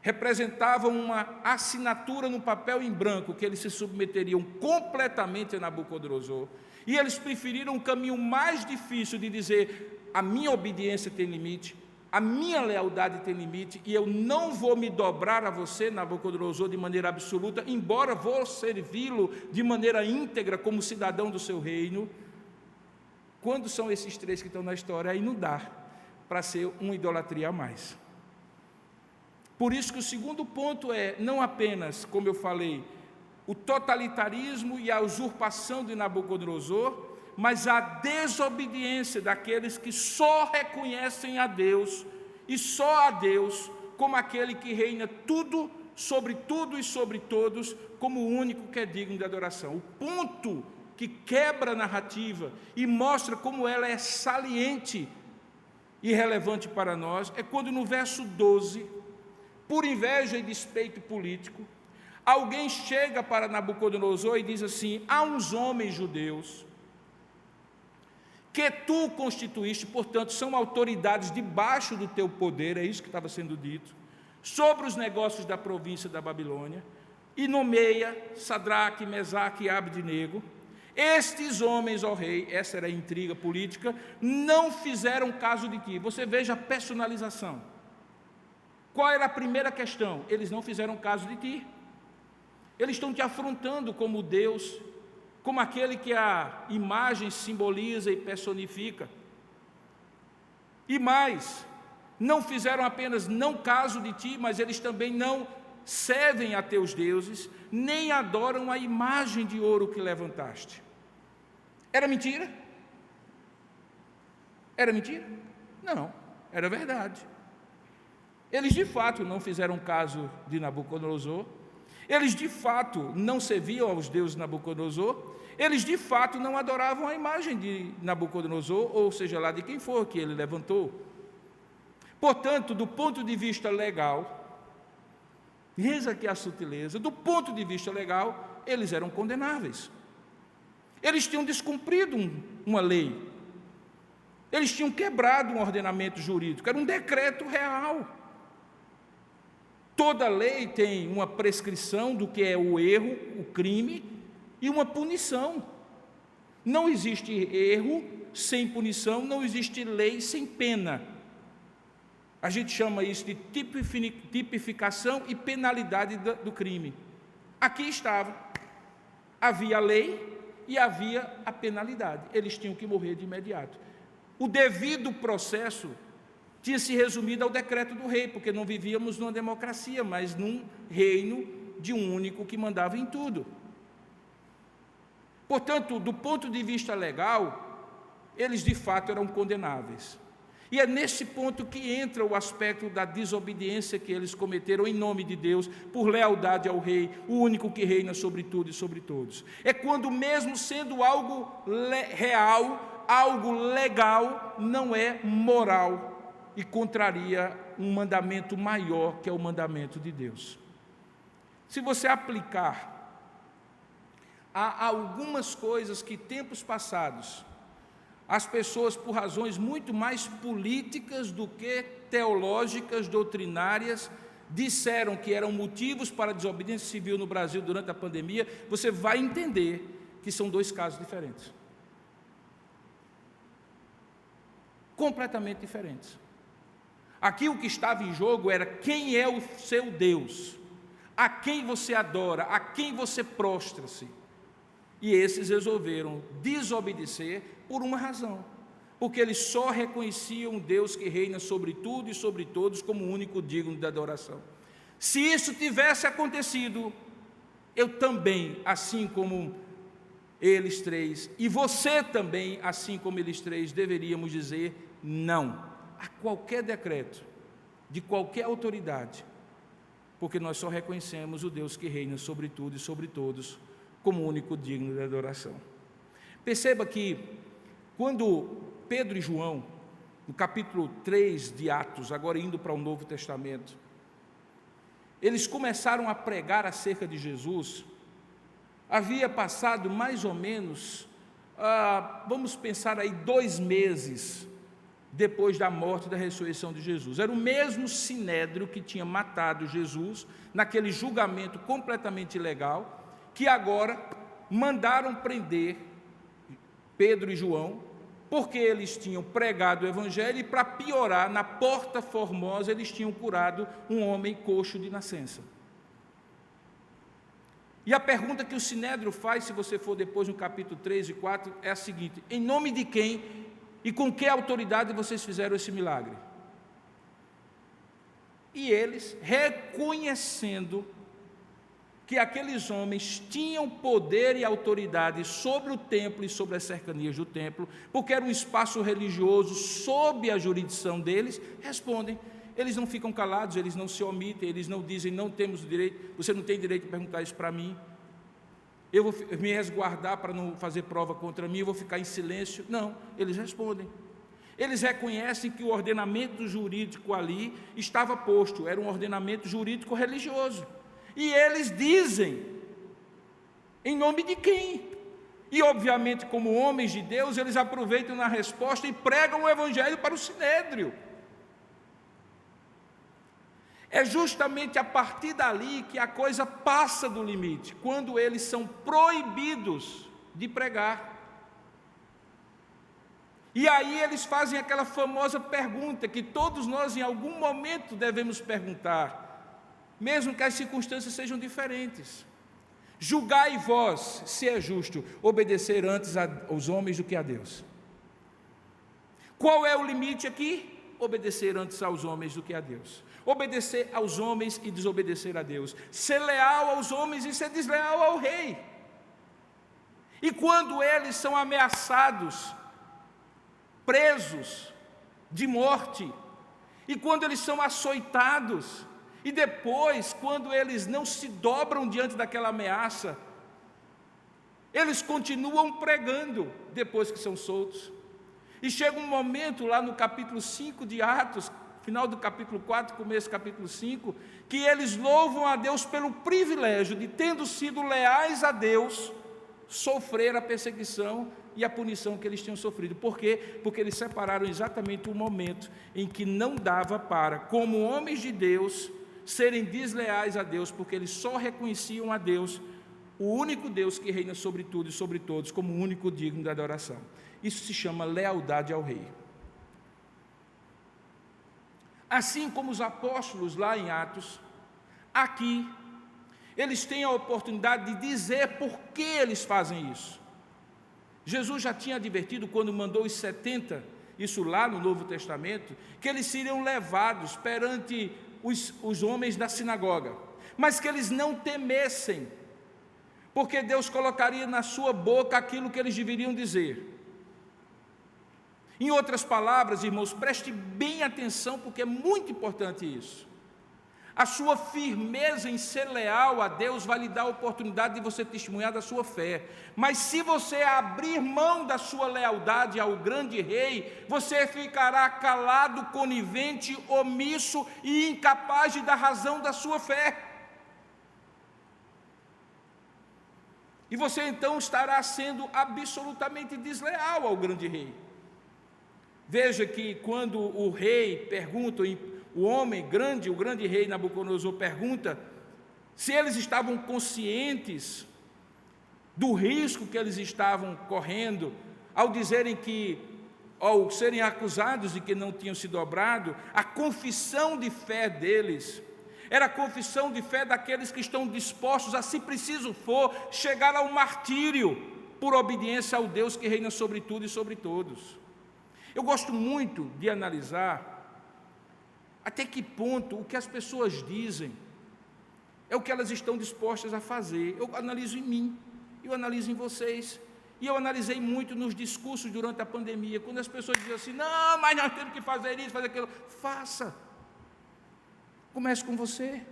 representavam uma assinatura no papel em branco, que eles se submeteriam completamente a Nabucodonosor. E eles preferiram um caminho mais difícil de dizer: a minha obediência tem limite, a minha lealdade tem limite, e eu não vou me dobrar a você, Nabucodonosor, de maneira absoluta, embora vou servi-lo de maneira íntegra como cidadão do seu reino. Quando são esses 3 que estão na história, aí não dá para ser uma idolatria a mais. Por isso que o segundo ponto é, não apenas, como eu falei, o totalitarismo e a usurpação de Nabucodonosor, mas a desobediência daqueles que só reconhecem a Deus, e só a Deus, como aquele que reina tudo e sobre todos, como o único que é digno de adoração. O ponto que quebra a narrativa e mostra como ela é saliente e relevante para nós, é quando no verso 12, por inveja e despeito político, alguém chega para Nabucodonosor e diz assim: há uns homens judeus que tu constituíste, portanto, são autoridades debaixo do teu poder, é isso que estava sendo dito, sobre os negócios da província da Babilônia, e nomeia Sadraque, Mesaque e Abdenego. Estes homens, ó rei, essa era a intriga política, não fizeram caso de ti. Você veja a personalização. Qual era a primeira questão? Eles não fizeram caso de ti. Eles estão te afrontando como Deus, como aquele que a imagem simboliza e personifica. E mais, não fizeram apenas não caso de ti, mas eles também não servem a teus deuses, nem adoram a imagem de ouro que levantaste. Era mentira? Era mentira? Não, era verdade. Eles de fato não fizeram caso de Nabucodonosor. Eles de fato não serviam aos deuses de Nabucodonosor, eles de fato não adoravam a imagem de Nabucodonosor, ou seja lá de quem for que ele levantou. Portanto, do ponto de vista legal, eis aqui a sutileza, do ponto de vista legal, eles eram condenáveis. Eles tinham descumprido uma lei, eles tinham quebrado um ordenamento jurídico, era um decreto real. Toda lei tem uma prescrição do que é o erro, o crime, e uma punição. Não existe erro sem punição, não existe lei sem pena. A gente chama isso de tipificação e penalidade do crime. Aqui estava, havia a lei e havia a penalidade. Eles tinham que morrer de imediato. O devido processo tinha se resumido ao decreto do rei, porque não vivíamos numa democracia, mas num reino de um único que mandava em tudo. Portanto, do ponto de vista legal, eles de fato eram condenáveis. E é nesse ponto que entra o aspecto da desobediência que eles cometeram em nome de Deus, por lealdade ao rei, o único que reina sobre tudo e sobre todos. É quando, mesmo sendo algo real, algo legal, não é moral e contraria um mandamento maior, que é o mandamento de Deus. Se você aplicar a algumas coisas que, tempos passados, as pessoas, por razões muito mais políticas do que teológicas, doutrinárias, disseram que eram motivos para a desobediência civil no Brasil durante a pandemia, você vai entender que são dois casos diferentes. Completamente diferentes. Aqui o que estava em jogo era quem é o seu Deus, a quem você adora, a quem você prostra-se. E esses resolveram desobedecer por uma razão, porque eles só reconheciam um Deus que reina sobre tudo e sobre todos como o único digno de adoração. Se isso tivesse acontecido, eu também, assim como eles três, e você também, assim como eles três, deveríamos dizer não a qualquer decreto, de qualquer autoridade, porque nós só reconhecemos o Deus que reina sobre tudo e sobre todos, como único digno de adoração. Perceba que, quando Pedro e João, no capítulo 3 de Atos, agora indo para o Novo Testamento, eles começaram a pregar acerca de Jesus, havia passado mais ou menos, vamos pensar aí, 2 meses depois da morte e da ressurreição de Jesus. Era o mesmo sinédrio que tinha matado Jesus, naquele julgamento completamente ilegal, que agora mandaram prender Pedro e João, porque eles tinham pregado o Evangelho e, para piorar, na Porta Formosa, eles tinham curado um homem coxo de nascença. E a pergunta que o sinédrio faz, se você for depois no capítulo 3 e 4, é a seguinte: em nome de quem e com que autoridade vocês fizeram esse milagre? E eles, reconhecendo que aqueles homens tinham poder e autoridade sobre o templo e sobre as cercanias do templo, porque era um espaço religioso sob a jurisdição deles, respondem. Eles não ficam calados, eles não se omitem, eles não dizem, não temos direito, você não tem direito de perguntar isso para mim, eu vou me resguardar para não fazer prova contra mim, eu vou ficar em silêncio. Não, eles respondem. Eles reconhecem que o ordenamento jurídico ali estava posto, era um ordenamento jurídico religioso. E eles dizem, em nome de quem? E obviamente, como homens de Deus, eles aproveitam na resposta e pregam o Evangelho para o sinédrio. É justamente a partir dali que a coisa passa do limite, quando eles são proibidos de pregar. E aí eles fazem aquela famosa pergunta que todos nós em algum momento devemos perguntar, mesmo que as circunstâncias sejam diferentes: julgai vós se é justo obedecer antes aos homens do que a Deus. Qual é o limite aqui? Obedecer antes aos homens do que a Deus. Obedecer aos homens e desobedecer a Deus. Ser leal aos homens e ser desleal ao rei. E quando eles são ameaçados, presos de morte, e quando eles são açoitados, E depois, quando eles não se dobram diante daquela ameaça, eles continuam pregando depois que são soltos. E chega um momento lá no capítulo 5 de Atos, final do capítulo 4, começo do capítulo 5, que eles louvam a Deus pelo privilégio de, tendo sido leais a Deus, sofrer a perseguição e a punição que eles tinham sofrido. Por quê? Porque eles separaram exatamente o momento em que não dava para, como homens de Deus, serem desleais a Deus, porque eles só reconheciam a Deus, o único Deus que reina sobre tudo e sobre todos, como o único digno da adoração. Isso se chama lealdade ao rei. Assim como os apóstolos lá em Atos, aqui, eles têm a oportunidade de dizer por que eles fazem isso. Jesus já tinha advertido quando mandou os 70, isso lá no Novo Testamento, que eles seriam levados perante os homens da sinagoga, mas que eles não temessem, porque Deus colocaria na sua boca aquilo que eles deveriam dizer. Em outras palavras, irmãos, preste bem atenção, porque é muito importante isso. A sua firmeza em ser leal a Deus vai lhe dar a oportunidade de você testemunhar da sua fé. Mas se você abrir mão da sua lealdade ao grande rei, você ficará calado, conivente, omisso e incapaz de dar razão da sua fé. E você então estará sendo absolutamente desleal ao grande rei. Veja que quando o rei pergunta, o homem grande, o grande rei Nabucodonosor pergunta se eles estavam conscientes do risco que eles estavam correndo, ao dizerem que, ao serem acusados de que não tinham se dobrado, a confissão de fé deles era a confissão de fé daqueles que estão dispostos a, se preciso for, chegar ao martírio por obediência ao Deus que reina sobre tudo e sobre todos. Eu gosto muito de analisar até que ponto o que as pessoas dizem é o que elas estão dispostas a fazer. Eu analiso em mim, eu analiso em vocês, e eu analisei muito nos discursos durante a pandemia, quando as pessoas diziam assim: não, mas nós temos que fazer isso, fazer aquilo. Faça. Comece com você.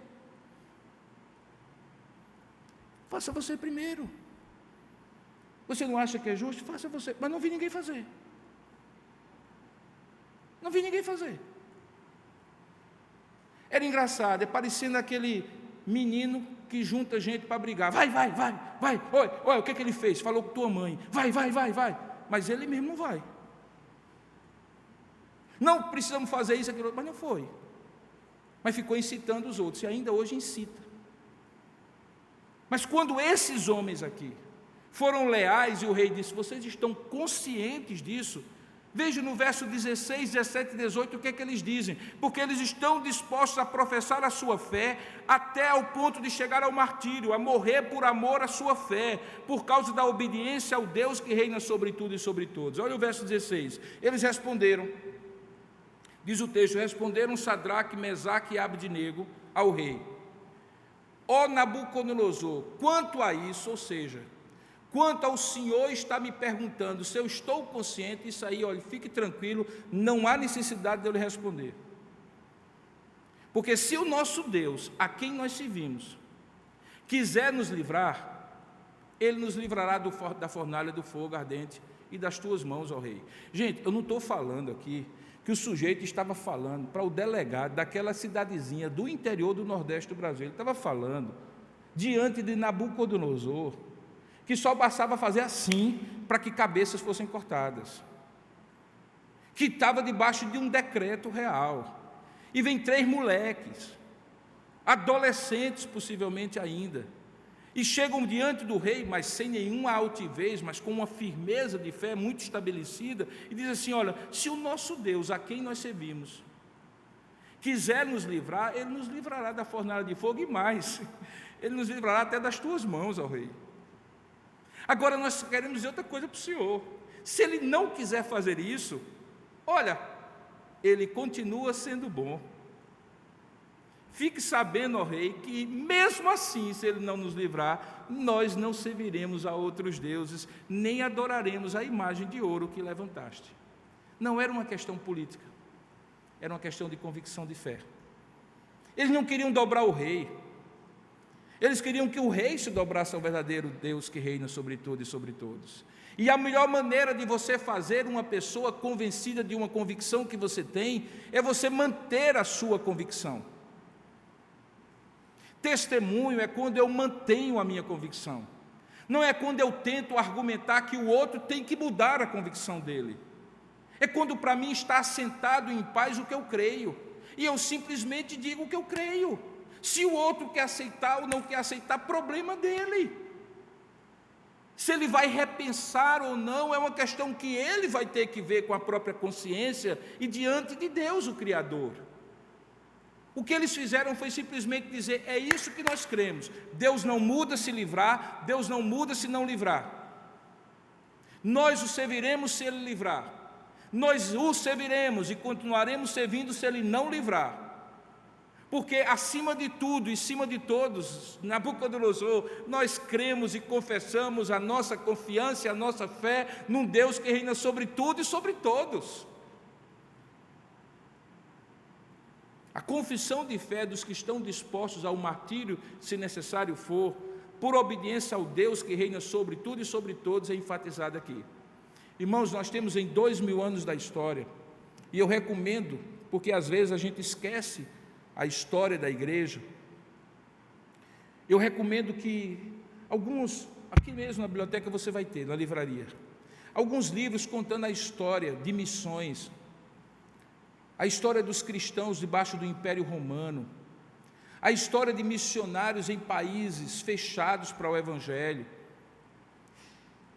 Faça você primeiro. Você não acha que é justo? Faça você. Mas não vi ninguém fazer. Não vi ninguém fazer. Era engraçado, é parecendo aquele menino que junta gente para brigar. Vai. Olha, o que ele fez? Falou com tua mãe. Vai. Mas ele mesmo não vai. Não precisamos fazer isso, aquilo, mas não foi. Mas ficou incitando os outros, e ainda hoje incita. Mas quando esses homens aqui foram leais, e o rei disse: vocês estão conscientes disso? Veja no verso 16, 17 e 18 o que é que eles dizem. Porque eles estão dispostos a professar a sua fé até ao ponto de chegar ao martírio, a morrer por amor à sua fé, por causa da obediência ao Deus que reina sobre tudo e sobre todos. Olha o verso 16. Eles responderam, diz o texto: responderam Sadraque, Mesaque e Abdenego ao rei: ó Nabucodonosor, quanto a isso, ou seja, quanto ao Senhor está me perguntando se eu estou consciente, isso aí, olha, fique tranquilo, não há necessidade de eu lhe responder. Porque se o nosso Deus, a quem nós servimos, quiser nos livrar, Ele nos livrará da fornalha do fogo ardente e das tuas mãos, ó rei. Gente, eu não estou falando aqui que o sujeito estava falando para o delegado daquela cidadezinha do interior do Nordeste do Brasil. Ele estava falando diante de Nabucodonosor, que só bastava fazer assim para que cabeças fossem cortadas, que estava debaixo de um decreto real, e vem 3 moleques, adolescentes possivelmente ainda, e chegam diante do rei, mas sem nenhuma altivez, mas com uma firmeza de fé muito estabelecida, e diz assim: olha, se o nosso Deus, a quem nós servimos, quiser nos livrar, Ele nos livrará da fornalha de fogo, e mais, Ele nos livrará até das tuas mãos, ó rei. Agora nós queremos dizer outra coisa para o Senhor: se Ele não quiser fazer isso, olha, Ele continua sendo bom. Fique sabendo, ó rei, que mesmo assim, se Ele não nos livrar, nós não serviremos a outros deuses, nem adoraremos a imagem de ouro que levantaste. Não era uma questão política, era uma questão de convicção de fé. Eles não queriam dobrar o rei. Eles queriam que o rei se dobrasse ao verdadeiro Deus que reina sobre tudo e sobre todos. E a melhor maneira de você fazer uma pessoa convencida de uma convicção que você tem, é você manter a sua convicção. Testemunho é quando eu mantenho a minha convicção. Não é quando eu tento argumentar que o outro tem que mudar a convicção dele. É quando para mim está assentado em paz o que eu creio. E eu simplesmente digo o que eu creio. Se o outro quer aceitar ou não quer aceitar, problema dele. Se ele vai repensar ou não, é uma questão que ele vai ter que ver com a própria consciência e diante de Deus, o Criador. O que eles fizeram foi simplesmente dizer, é isso que nós cremos. Deus não muda se livrar, Deus não muda se não livrar. Nós o serviremos se ele livrar. Nós o serviremos e continuaremos servindo se ele não livrar. Porque acima de tudo e acima de todos, Nabucodonosor, nós cremos e confessamos a nossa confiança e a nossa fé num Deus que reina sobre tudo e sobre todos. A confissão de fé dos que estão dispostos ao martírio, se necessário for, por obediência ao Deus que reina sobre tudo e sobre todos, é enfatizada aqui. Irmãos, nós temos em 2000 anos da história, e eu recomendo, porque às vezes a gente esquece a história da igreja, eu recomendo que alguns, aqui mesmo na biblioteca você vai ter, na livraria, alguns livros contando a história de missões, a história dos cristãos debaixo do Império Romano, a história de missionários em países fechados para o Evangelho,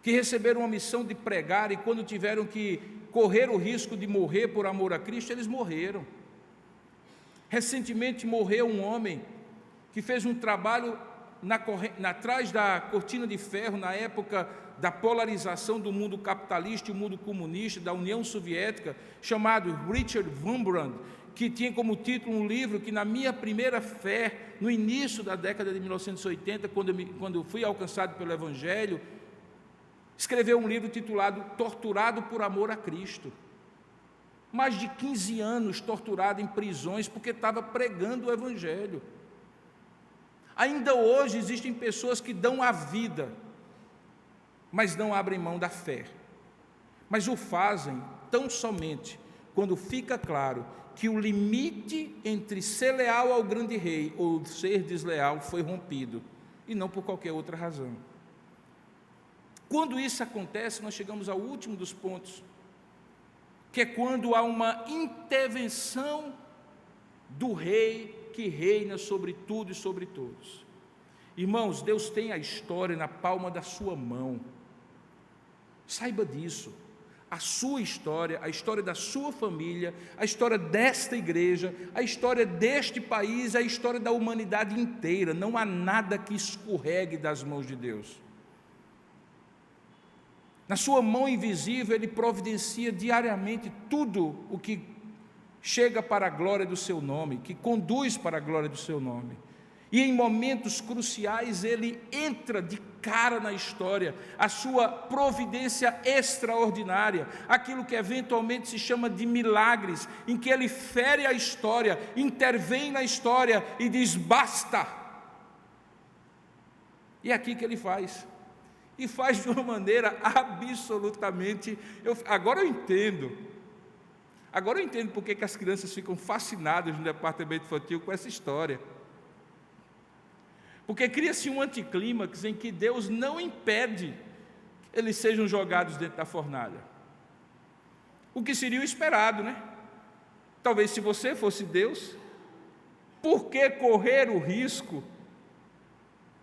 que receberam uma missão de pregar e quando tiveram que correr o risco de morrer por amor a Cristo, eles morreram. Recentemente morreu um homem que fez um trabalho atrás da cortina de ferro, na época da polarização do mundo capitalista e o mundo comunista, da União Soviética, chamado Richard Wurmbrand, que tinha como título um livro que, na minha primeira fé, no início da década de 1980, quando eu fui alcançado pelo Evangelho, escreveu um livro titulado Torturado por Amor a Cristo. Mais de 15 anos torturado em prisões porque estava pregando o Evangelho. Ainda hoje existem pessoas que dão a vida, mas não abrem mão da fé. Mas o fazem tão somente quando fica claro que o limite entre ser leal ao grande rei ou ser desleal foi rompido, e não por qualquer outra razão. Quando isso acontece, nós chegamos ao último dos pontos, que é quando há uma intervenção do rei que reina sobre tudo e sobre todos. Irmãos, Deus tem a história na palma da sua mão. Saiba disso. A sua história, a história da sua família, a história desta igreja, a história deste país, a história da humanidade inteira. Não há nada que escorregue das mãos de Deus. Na sua mão invisível, Ele providencia diariamente tudo o que chega para a glória do seu nome, que conduz para a glória do seu nome. E em momentos cruciais, Ele entra de cara na história, a sua providência extraordinária, aquilo que eventualmente se chama de milagres, em que Ele fere a história, intervém na história e diz basta. E é aqui que Ele faz. E faz de uma maneira absolutamente... Agora eu entendo porque que as crianças ficam fascinadas no departamento infantil com essa história. Porque cria-se um anticlímax em que Deus não impede que eles sejam jogados dentro da fornalha. O que seria o esperado, né? Talvez se você fosse Deus, por que correr o risco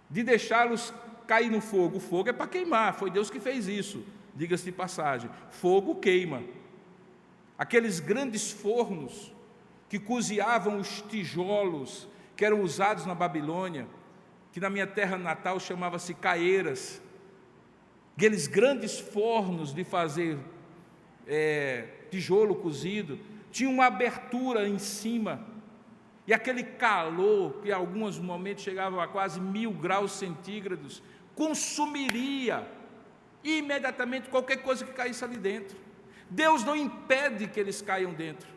de deixá-los cair no fogo? O fogo é para queimar, foi Deus que fez isso, diga-se de passagem. Fogo queima. Aqueles grandes fornos que cozinhavam os tijolos que eram usados na Babilônia, que na minha terra natal chamava-se caeiras, aqueles grandes fornos de fazer tijolo cozido, tinham uma abertura em cima, e aquele calor, que em alguns momentos chegava a quase 1000 graus centígrados, consumiria imediatamente qualquer coisa que caísse ali dentro. Deus não impede que eles caiam dentro.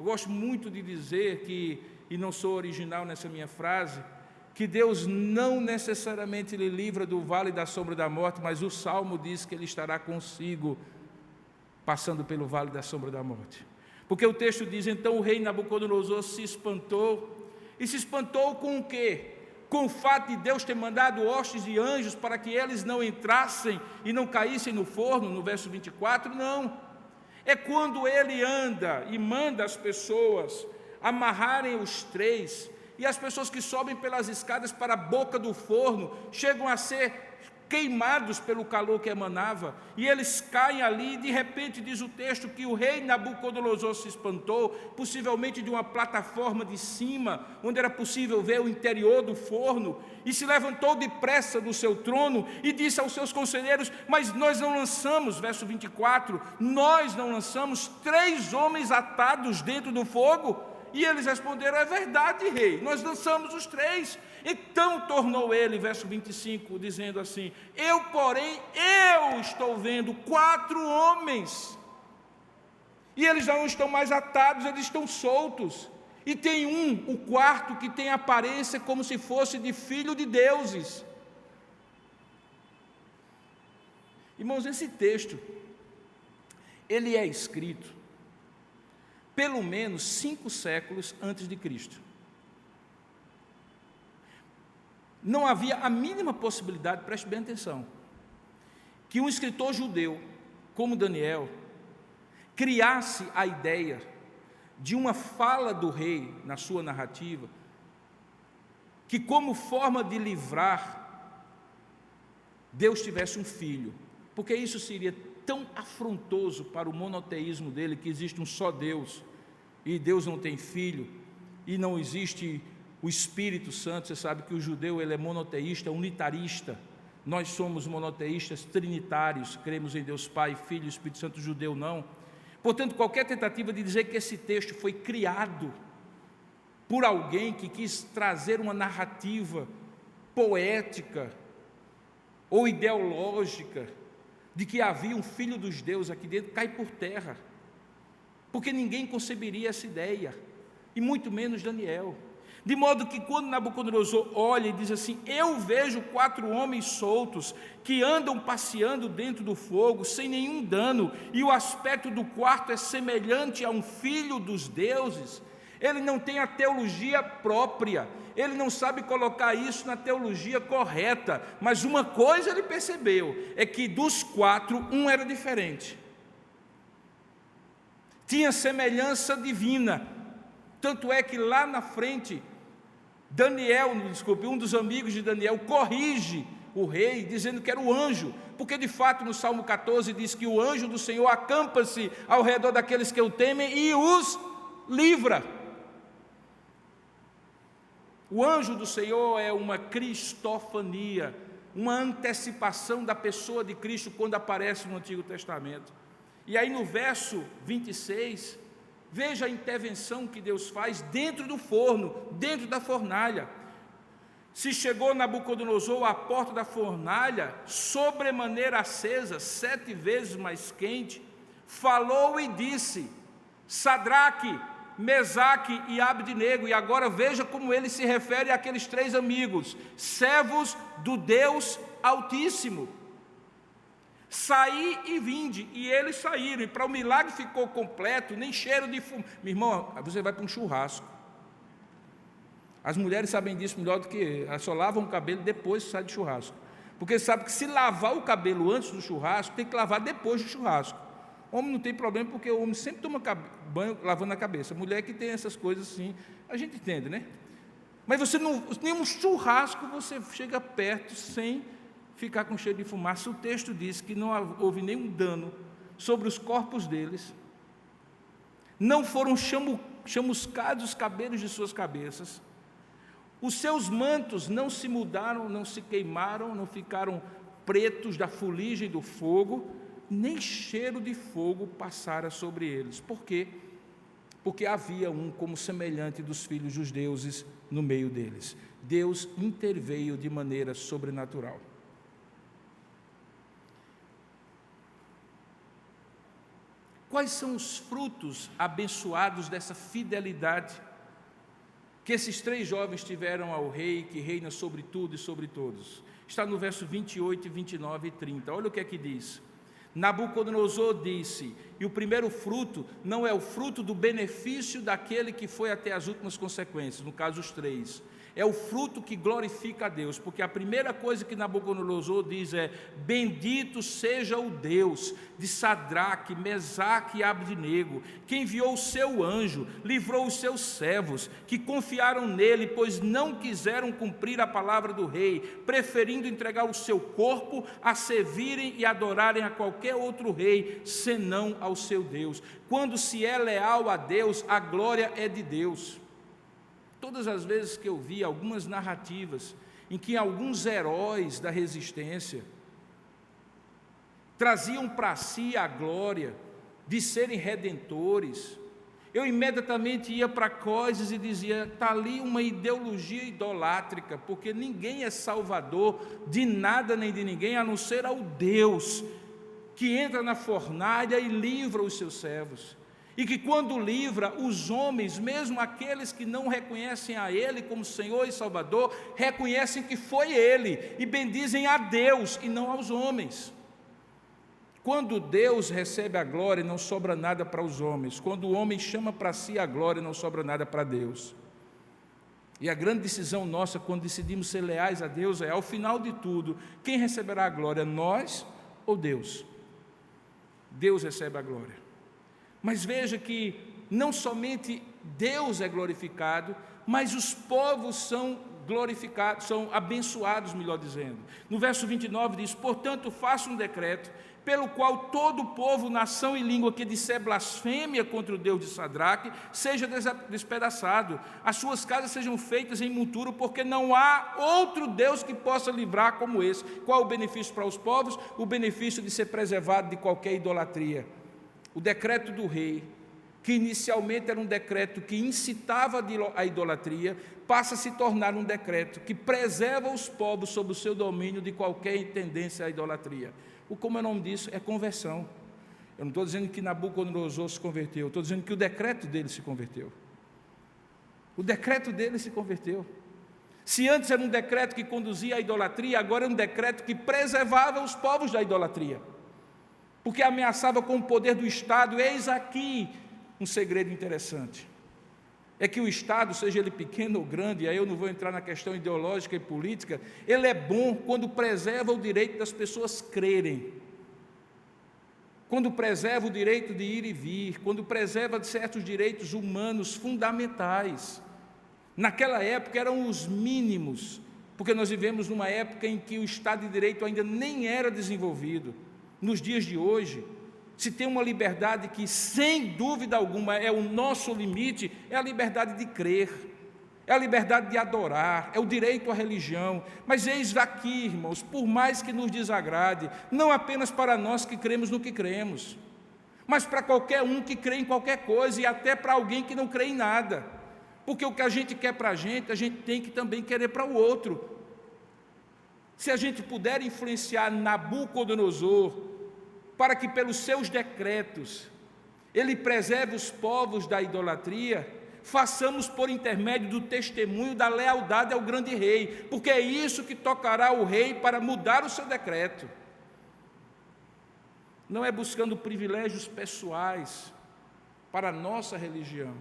Eu gosto muito de dizer que, e não sou original nessa minha frase, que Deus não necessariamente lhe livra do vale da sombra da morte, mas o Salmo diz que Ele estará consigo, passando pelo vale da sombra da morte. Porque o texto diz, então o rei Nabucodonosor se espantou, e se espantou com o quê? Com o fato de Deus ter mandado hostes de anjos para que eles não entrassem e não caíssem no forno, no verso 24, não. É quando ele anda e manda as pessoas amarrarem os três, e as pessoas que sobem pelas escadas para a boca do forno chegam a ser queimados pelo calor que emanava, e eles caem ali, e de repente diz o texto que o rei Nabucodonosor se espantou, possivelmente de uma plataforma de cima, onde era possível ver o interior do forno, e se levantou depressa do seu trono, e disse aos seus conselheiros, mas nós não lançamos, verso 24, nós não lançamos 3 homens atados dentro do fogo? E eles responderam, é verdade, rei, nós lançamos os 3. Então tornou ele, verso 25, dizendo assim, porém, eu estou vendo 4 homens, e eles já não estão mais atados, eles estão soltos, e tem o quarto, que tem aparência como se fosse de filho de deuses. Irmãos, esse texto, ele é escrito pelo menos 5 séculos antes de Cristo. Não havia a mínima possibilidade, preste bem atenção, que um escritor judeu, como Daniel, criasse a ideia de uma fala do rei na sua narrativa, que como forma de livrar, Deus tivesse um filho, porque isso seria tão afrontoso para o monoteísmo dele, que existe um só Deus, e Deus não tem filho, e não existe o Espírito Santo. Você sabe que o judeu ele é monoteísta, unitarista. Nós somos monoteístas, trinitários, cremos em Deus Pai, Filho e Espírito Santo. O judeu não. Portanto, qualquer tentativa de dizer que esse texto foi criado por alguém que quis trazer uma narrativa poética ou ideológica de que havia um filho dos deuses aqui dentro, cai por terra, porque ninguém conceberia essa ideia, e muito menos Daniel. De modo que quando Nabucodonosor olha e diz assim, eu vejo 4 homens soltos, que andam passeando dentro do fogo, sem nenhum dano, e o aspecto do quarto é semelhante a um filho dos deuses, ele não tem a teologia própria, ele não sabe colocar isso na teologia correta, mas uma coisa ele percebeu, é que dos 4, um era diferente, tinha semelhança divina, tanto é que lá na frente, um dos amigos de Daniel corrige o rei, dizendo que era o anjo, porque de fato no Salmo 14 diz que o anjo do Senhor acampa-se ao redor daqueles que o temem e os livra. O anjo do Senhor é uma cristofania, uma antecipação da pessoa de Cristo quando aparece no Antigo Testamento. E aí no verso 26, veja a intervenção que Deus faz dentro do forno, dentro da fornalha. Se chegou Nabucodonosor à porta da fornalha, sobremaneira acesa, 7 vezes mais quente, falou e disse, Sadraque, Mesaque e Abdenego, e agora veja como ele se refere àqueles 3 amigos, servos do Deus Altíssimo, saí e vinde, e eles saíram, e para o milagre ficou completo, nem cheiro de fumo. Meu irmão, você vai para um churrasco, as mulheres sabem disso melhor do que eu, elas só lavam o cabelo depois que sai do churrasco, porque sabe que se lavar o cabelo antes do churrasco, tem que lavar depois do churrasco. Homem não tem problema, porque o homem sempre toma banho lavando a cabeça, mulher que tem essas coisas assim, a gente entende, né? Mas você não, nenhum churrasco você chega perto sem ficar com cheiro de fumaça. O texto diz que não houve nenhum dano sobre os corpos deles, não foram chamuscados os cabelos de suas cabeças, os seus mantos não se mudaram, não se queimaram, não ficaram pretos da fuligem do fogo, nem cheiro de fogo passara sobre eles. Por quê? Porque havia um como semelhante dos filhos dos deuses no meio deles. Deus interveio de maneira sobrenatural. Quais são os frutos abençoados dessa fidelidade que esses 3 jovens tiveram ao rei, que reina sobre tudo e sobre todos? Está no verso 28, 29 e 30. Olha o que é que diz. Nabucodonosor disse, e o primeiro fruto não é o fruto do benefício daquele que foi até as últimas consequências, no caso os 3. É o fruto que glorifica a Deus, porque a primeira coisa que Nabucodonosor diz é: bendito seja o Deus de Sadraque, Mesaque e Abdenego, que enviou o seu anjo, livrou os seus servos, que confiaram nele, pois não quiseram cumprir a palavra do rei, preferindo entregar o seu corpo a servirem e adorarem a qualquer outro rei, senão ao seu Deus. Quando se é leal a Deus, a glória é de Deus. Todas as vezes que eu vi algumas narrativas em que alguns heróis da resistência traziam para si a glória de serem redentores, eu imediatamente ia para coisas e dizia: está ali uma ideologia idolátrica, porque ninguém é salvador de nada nem de ninguém, a não ser ao Deus que entra na fornalha e livra os seus servos. E que quando livra, os homens, mesmo aqueles que não reconhecem a Ele como Senhor e Salvador, reconhecem que foi Ele e bendizem a Deus e não aos homens. Quando Deus recebe a glória, não sobra nada para os homens. Quando o homem chama para si a glória, não sobra nada para Deus. E a grande decisão nossa, quando decidimos ser leais a Deus, é: ao final de tudo, quem receberá a glória, nós ou Deus? Deus recebe a glória. Mas veja que não somente Deus é glorificado, mas os povos são glorificados, são abençoados, melhor dizendo. No verso 29 diz: portanto, faça um decreto, pelo qual todo o povo, nação e língua que disser blasfêmia contra o Deus de Sadraque, seja despedaçado, as suas casas sejam feitas em monturo, porque não há outro Deus que possa livrar como esse. Qual o benefício para os povos? O benefício de ser preservado de qualquer idolatria. O decreto do rei, que inicialmente era um decreto que incitava a idolatria, passa a se tornar um decreto que preserva os povos sob o seu domínio de qualquer tendência à idolatria. Como é o nome disso? É conversão. Eu não estou dizendo que Nabucodonosor se converteu, eu estou dizendo que o decreto dele se converteu. O decreto dele se converteu. Se antes era um decreto que conduzia à idolatria, agora é um decreto que preservava os povos da idolatria, porque ameaçava com o poder do Estado. Eis aqui um segredo interessante: é que o Estado, seja ele pequeno ou grande, aí eu não vou entrar na questão ideológica e política, ele é bom quando preserva o direito das pessoas crerem, quando preserva o direito de ir e vir, quando preserva certos direitos humanos fundamentais. Naquela época eram os mínimos, porque nós vivemos numa época em que o Estado de Direito ainda nem era desenvolvido. Nos dias de hoje, se tem uma liberdade que, sem dúvida alguma, é o nosso limite, é a liberdade de crer, é a liberdade de adorar, é o direito à religião. Mas eis aqui, irmãos, por mais que nos desagrade, não apenas para nós que cremos no que cremos, mas para qualquer um que crê em qualquer coisa, e até para alguém que não crê em nada, porque o que a gente quer para a gente tem que também querer para o outro. Se a gente puder influenciar Nabucodonosor para que pelos seus decretos ele preserve os povos da idolatria, façamos por intermédio do testemunho da lealdade ao grande rei, porque é isso que tocará o rei para mudar o seu decreto. Não é buscando privilégios pessoais para a nossa religião,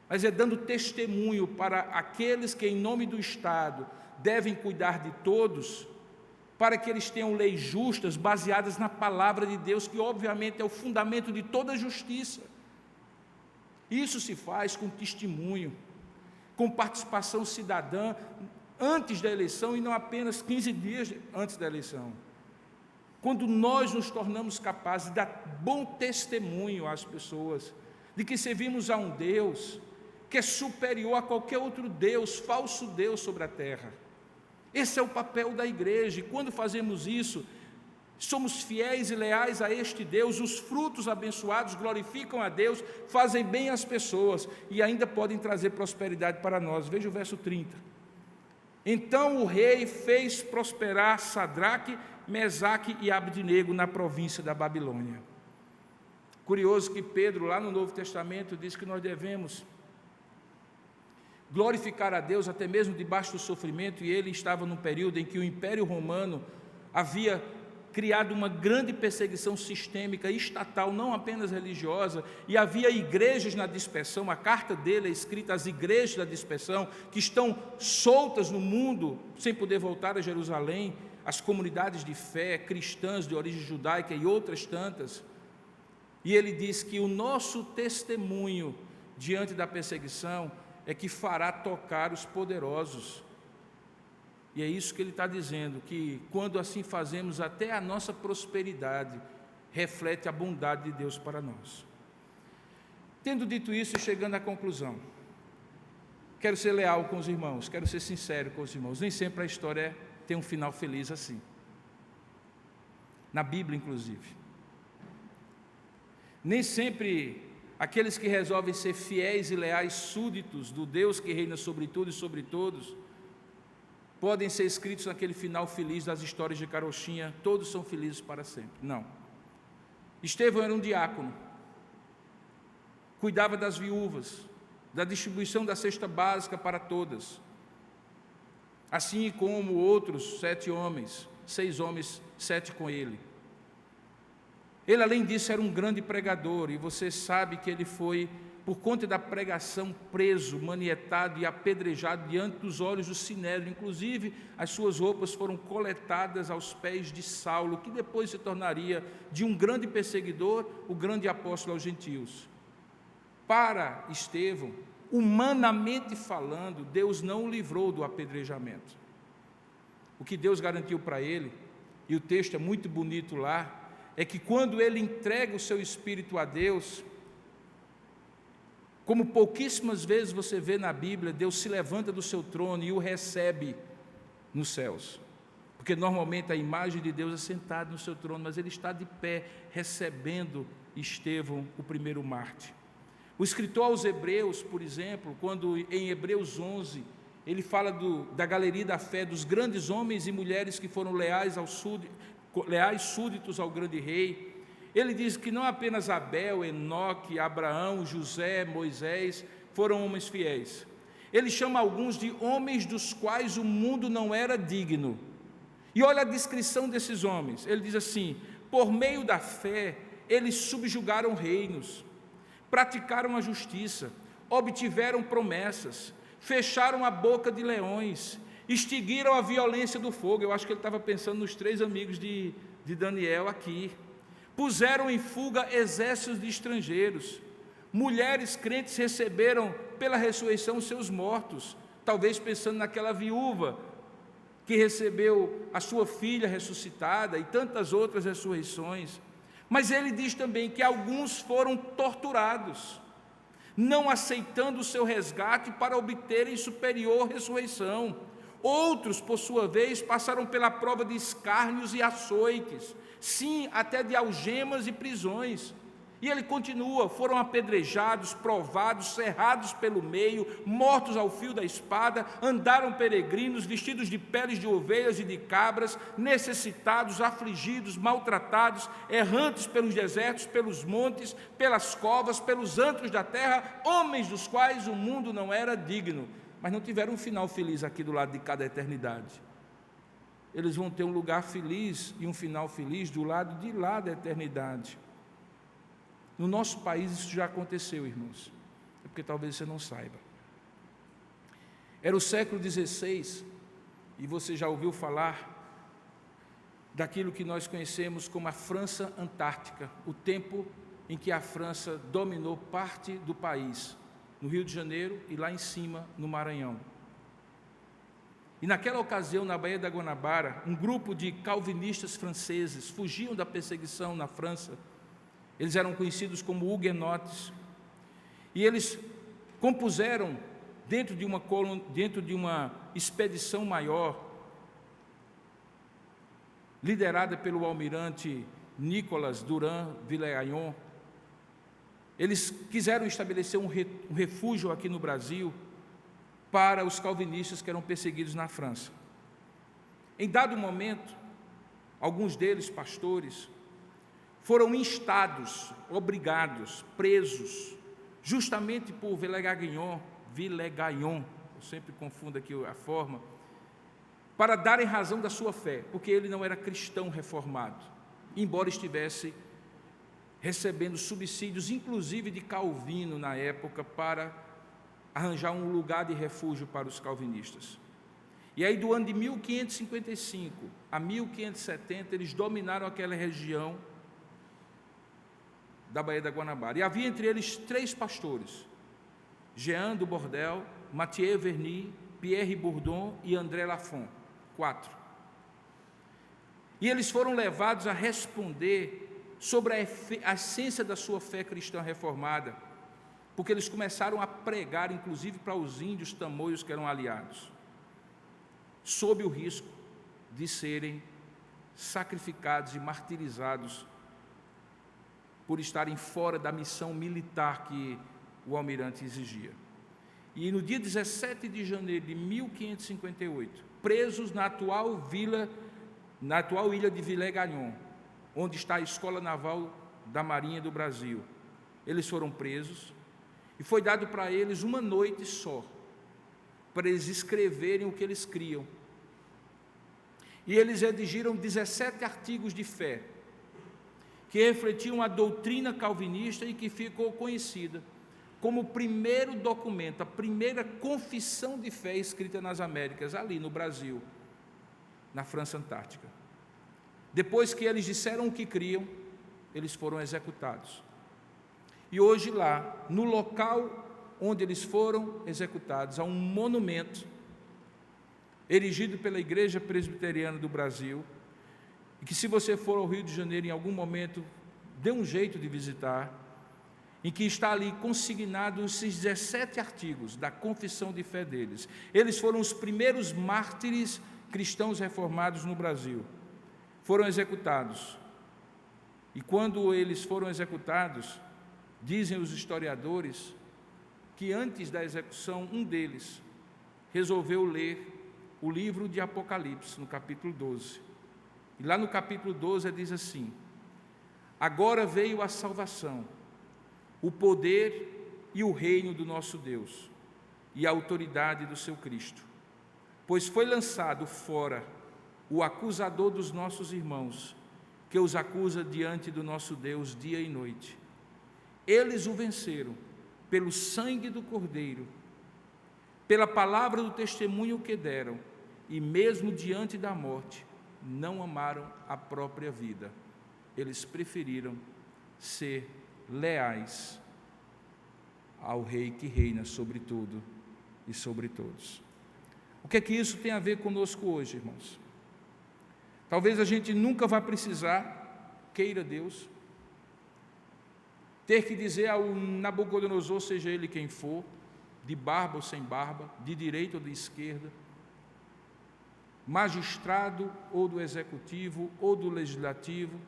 mas é dando testemunho para aqueles que, em nome do Estado, devem cuidar de todos, para que eles tenham leis justas, baseadas na palavra de Deus, que obviamente é o fundamento de toda justiça. Isso se faz com testemunho, com participação cidadã, antes da eleição, e não apenas 15 dias antes da eleição. Quando nós nos tornamos capazes de dar bom testemunho às pessoas, de que servimos a um Deus que é superior a qualquer outro Deus, falso Deus sobre a terra. Esse é o papel da igreja, e quando fazemos isso, somos fiéis e leais a este Deus, os frutos abençoados glorificam a Deus, fazem bem às pessoas, e ainda podem trazer prosperidade para nós. Veja o verso 30. Então o rei fez prosperar Sadraque, Mesaque e Abdenego na província da Babilônia. Curioso que Pedro, lá no Novo Testamento, diz que nós devemos glorificar a Deus até mesmo debaixo do sofrimento, e ele estava num período em que o Império Romano havia criado uma grande perseguição sistêmica, estatal, não apenas religiosa, e havia igrejas na dispersão. A carta dele é escrita às igrejas da dispersão, que estão soltas no mundo, sem poder voltar a Jerusalém, as comunidades de fé, cristãs de origem judaica e outras tantas. E ele diz que o nosso testemunho diante da perseguição é que fará tocar os poderosos. E é isso que ele está dizendo, que quando assim fazemos, até a nossa prosperidade reflete a bondade de Deus para nós. Tendo dito isso e chegando à conclusão, quero ser leal com os irmãos, quero ser sincero com os irmãos. Nem sempre a história tem um final feliz assim. Na Bíblia, inclusive. Nem sempre aqueles que resolvem ser fiéis e leais súditos do Deus que reina sobre tudo e sobre todos, podem ser escritos naquele final feliz das histórias de carochinha, todos são felizes para sempre. Não. Estevão era um diácono, cuidava das viúvas, da distribuição da cesta básica para todas, assim como outros 7 homens, 6 homens, 7 com ele. Ele, além disso, era um grande pregador, e você sabe que ele foi, por conta da pregação, preso, manietado e apedrejado diante dos olhos do Sinédrio. Inclusive, as suas roupas foram coletadas aos pés de Saulo, que depois se tornaria, de um grande perseguidor, o grande apóstolo aos gentios. Para Estevão, humanamente falando, Deus não o livrou do apedrejamento. O que Deus garantiu para ele, e o texto é muito bonito lá, é que quando ele entrega o seu espírito a Deus, como pouquíssimas vezes você vê na Bíblia, Deus se levanta do seu trono e o recebe nos céus, porque normalmente a imagem de Deus é sentada no seu trono, mas ele está de pé recebendo Estevão, o primeiro mártir. O escritor aos Hebreus, por exemplo, quando em Hebreus 11, ele fala da galeria da fé, dos grandes homens e mulheres que foram leais súditos ao grande rei, ele diz que não apenas Abel, Enoque, Abraão, José, Moisés foram homens fiéis. Ele chama alguns de homens dos quais o mundo não era digno. E olha a descrição desses homens. Ele diz assim: por meio da fé, eles subjugaram reinos, praticaram a justiça, obtiveram promessas, fecharam a boca de leões, extinguiram a violência do fogo. Eu acho que ele estava pensando nos 3 amigos de Daniel aqui. Puseram em fuga exércitos de estrangeiros. Mulheres crentes receberam pela ressurreição seus mortos, talvez pensando naquela viúva que recebeu a sua filha ressuscitada e tantas outras ressurreições. Mas ele diz também que alguns foram torturados, não aceitando o seu resgate para obterem superior ressurreição. Outros, por sua vez, passaram pela prova de escárnios e açoites, sim, até de algemas e prisões. E ele continua: foram apedrejados, provados, cerrados pelo meio, mortos ao fio da espada, andaram peregrinos, vestidos de peles de ovelhas e de cabras, necessitados, afligidos, maltratados, errantes pelos desertos, pelos montes, pelas covas, pelos antros da terra, homens dos quais o mundo não era digno. Mas não tiveram um final feliz aqui do lado de cada eternidade. Eles vão ter um lugar feliz e um final feliz do lado de lá da eternidade. No nosso país isso já aconteceu, irmãos. É porque talvez você não saiba. Era o século XVI, e você já ouviu falar daquilo que nós conhecemos como a França Antártica, o tempo em que a França dominou parte do país, no Rio de Janeiro e lá em cima no Maranhão. E naquela ocasião, na Baía da Guanabara, um grupo de calvinistas franceses fugiam da perseguição na França. Eles eram conhecidos como huguenotes. E eles compuseram, dentro de uma expedição maior, liderada pelo almirante Nicolas Durand Villarnon, eles quiseram estabelecer um refúgio aqui no Brasil para os calvinistas que eram perseguidos na França. Em dado momento, alguns deles, pastores, foram instados, obrigados, presos, justamente por Villegagnon, eu sempre confundo aqui a forma, para darem razão da sua fé, porque ele não era cristão reformado, embora estivesse recebendo subsídios, inclusive de Calvino na época, para arranjar um lugar de refúgio para os calvinistas. E aí, do ano de 1555 a 1570, eles dominaram aquela região da Baía da Guanabara. E havia entre eles 3 pastores: Jean do Bordel, Mathieu Verny, Pierre Bourdon e André Lafon. 4. E eles foram levados a responder sobre a essência da sua fé cristã reformada, porque eles começaram a pregar, inclusive para os índios tamoios que eram aliados, sob o risco de serem sacrificados e martirizados por estarem fora da missão militar que o almirante exigia. E no dia 17 de janeiro de 1558, presos na atual ilha de Villegagnon, onde está a Escola Naval da Marinha do Brasil, eles foram presos e foi dado para eles uma noite só, para eles escreverem o que eles criam. E eles redigiram 17 artigos de fé, que refletiam a doutrina calvinista e que ficou conhecida como o primeiro documento, a primeira confissão de fé escrita nas Américas, ali no Brasil, na França Antártica. Depois que eles disseram o que criam, eles foram executados. E hoje lá, no local onde eles foram executados, há um monumento erigido pela Igreja Presbiteriana do Brasil, e que, se você for ao Rio de Janeiro em algum momento, dê um jeito de visitar, em que está ali consignados esses 17 artigos da confissão de fé deles. Eles foram os primeiros mártires cristãos reformados no Brasil. Foram executados. E quando eles foram executados, dizem os historiadores que antes da execução, um deles resolveu ler o livro de Apocalipse, no capítulo 12. E lá no capítulo 12 diz assim: agora veio a salvação, o poder e o reino do nosso Deus, e a autoridade do seu Cristo, pois foi lançado fora o acusador dos nossos irmãos, que os acusa diante do nosso Deus dia e noite. Eles o venceram pelo sangue do Cordeiro, pela palavra do testemunho que deram, e mesmo diante da morte, não amaram a própria vida. Eles preferiram ser leais ao Rei que reina sobre tudo e sobre todos. O que é que isso tem a ver conosco hoje, irmãos? Talvez a gente nunca vá precisar, queira Deus, ter que dizer ao Nabucodonosor, seja ele quem for, de barba ou sem barba, de direita ou de esquerda, magistrado ou do executivo ou do legislativo,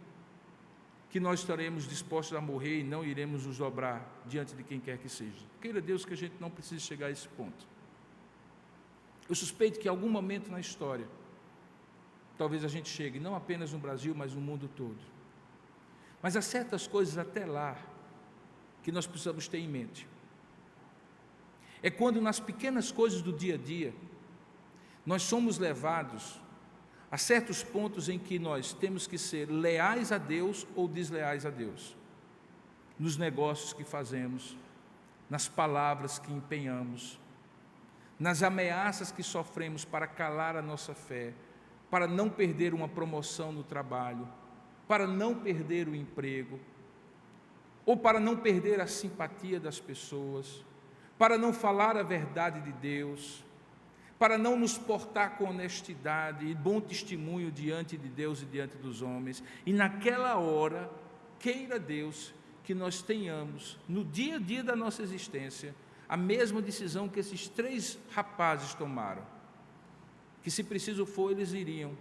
que nós estaremos dispostos a morrer e não iremos nos dobrar diante de quem quer que seja. Queira Deus que a gente não precise chegar a esse ponto. Eu suspeito que em algum momento na história, talvez a gente chegue, não apenas no Brasil, mas no mundo todo. Mas há certas coisas até lá que nós precisamos ter em mente. É quando nas pequenas coisas do dia a dia, nós somos levados a certos pontos em que nós temos que ser leais a Deus ou desleais a Deus. Nos negócios que fazemos, nas palavras que empenhamos, nas ameaças que sofremos para calar a nossa fé, para não perder uma promoção no trabalho, para não perder o emprego, ou para não perder a simpatia das pessoas, para não falar a verdade de Deus, para não nos portar com honestidade e bom testemunho diante de Deus e diante dos homens. E naquela hora, queira Deus que nós tenhamos, no dia a dia da nossa existência, a mesma decisão que esses 3 rapazes tomaram, que se preciso for, eles iriam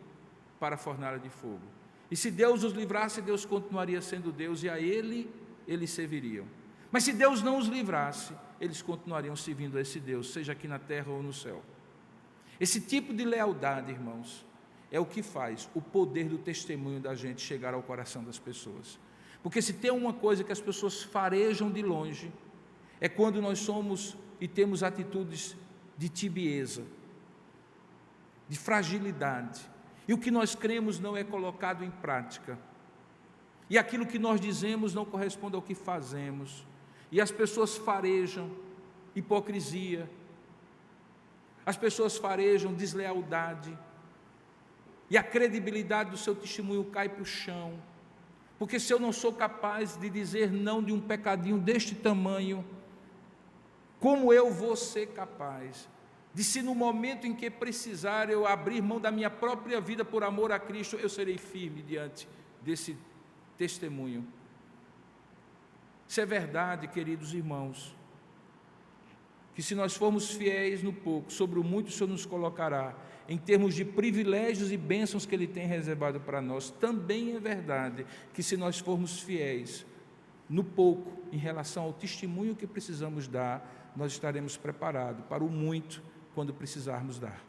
para a fornalha de fogo. E se Deus os livrasse, Deus continuaria sendo Deus, e a Ele, eles serviriam. Mas se Deus não os livrasse, eles continuariam servindo a esse Deus, seja aqui na terra ou no céu. Esse tipo de lealdade, irmãos, é o que faz o poder do testemunho da gente chegar ao coração das pessoas. Porque se tem uma coisa que as pessoas farejam de longe, é quando nós somos e temos atitudes de tibieza, de fragilidade, e o que nós cremos não é colocado em prática, e aquilo que nós dizemos não corresponde ao que fazemos, e as pessoas farejam hipocrisia, as pessoas farejam deslealdade, e a credibilidade do seu testemunho cai para o chão, porque se eu não sou capaz de dizer não de um pecadinho deste tamanho, como eu vou ser capaz de, se no momento em que precisar eu abrir mão da minha própria vida por amor a Cristo, eu serei firme diante desse testemunho? Isso é verdade, queridos irmãos, que se nós formos fiéis no pouco, sobre o muito o Senhor nos colocará, em termos de privilégios e bênçãos que Ele tem reservado para nós. Também é verdade que se nós formos fiéis no pouco, em relação ao testemunho que precisamos dar, nós estaremos preparados para o muito, quando precisarmos dar.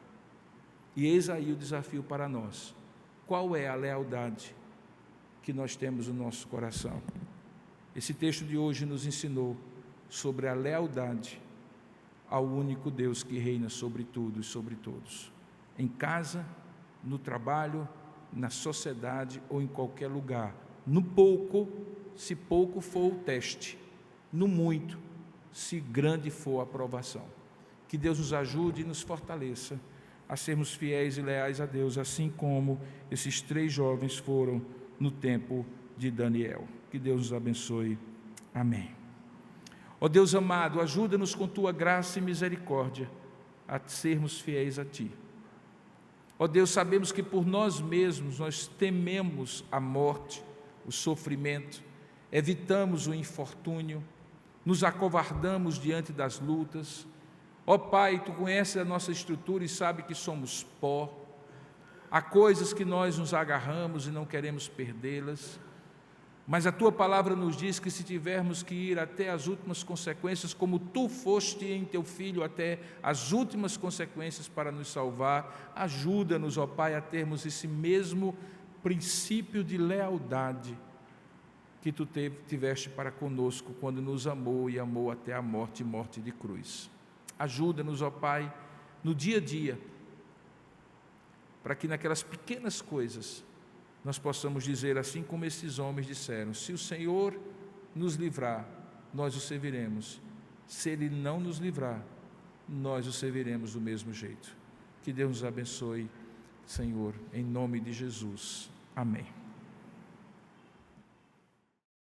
E eis aí o desafio para nós: qual é a lealdade que nós temos no nosso coração? Esse texto de hoje nos ensinou sobre a lealdade ao único Deus que reina sobre tudo e sobre todos, em casa, no trabalho, na sociedade ou em qualquer lugar. No pouco, se pouco for o teste; no muito, se grande for a aprovação. Que Deus nos ajude e nos fortaleça a sermos fiéis e leais a Deus, assim como esses 3 jovens foram no tempo de Daniel. Que Deus nos abençoe. Amém. Ó Deus amado, ajuda-nos com Tua graça e misericórdia a sermos fiéis a Ti. Ó Deus, sabemos que por nós mesmos nós tememos a morte, o sofrimento, evitamos o infortúnio, nos acovardamos diante das lutas. Ó Pai, Tu conheces a nossa estrutura e sabe que somos pó. Há coisas que nós nos agarramos e não queremos perdê-las, mas a Tua palavra nos diz que se tivermos que ir até as últimas consequências, como Tu foste em Teu Filho até as últimas consequências para nos salvar, ajuda-nos, ó Pai, a termos esse mesmo princípio de lealdade que Tu tiveste para conosco quando nos amou e amou até a morte e morte de cruz. Ajuda-nos, ó Pai, no dia a dia, para que naquelas pequenas coisas nós possamos dizer assim como esses homens disseram: se o Senhor nos livrar, nós o serviremos; se Ele não nos livrar, nós o serviremos do mesmo jeito. Que Deus nos abençoe, Senhor, em nome de Jesus. Amém.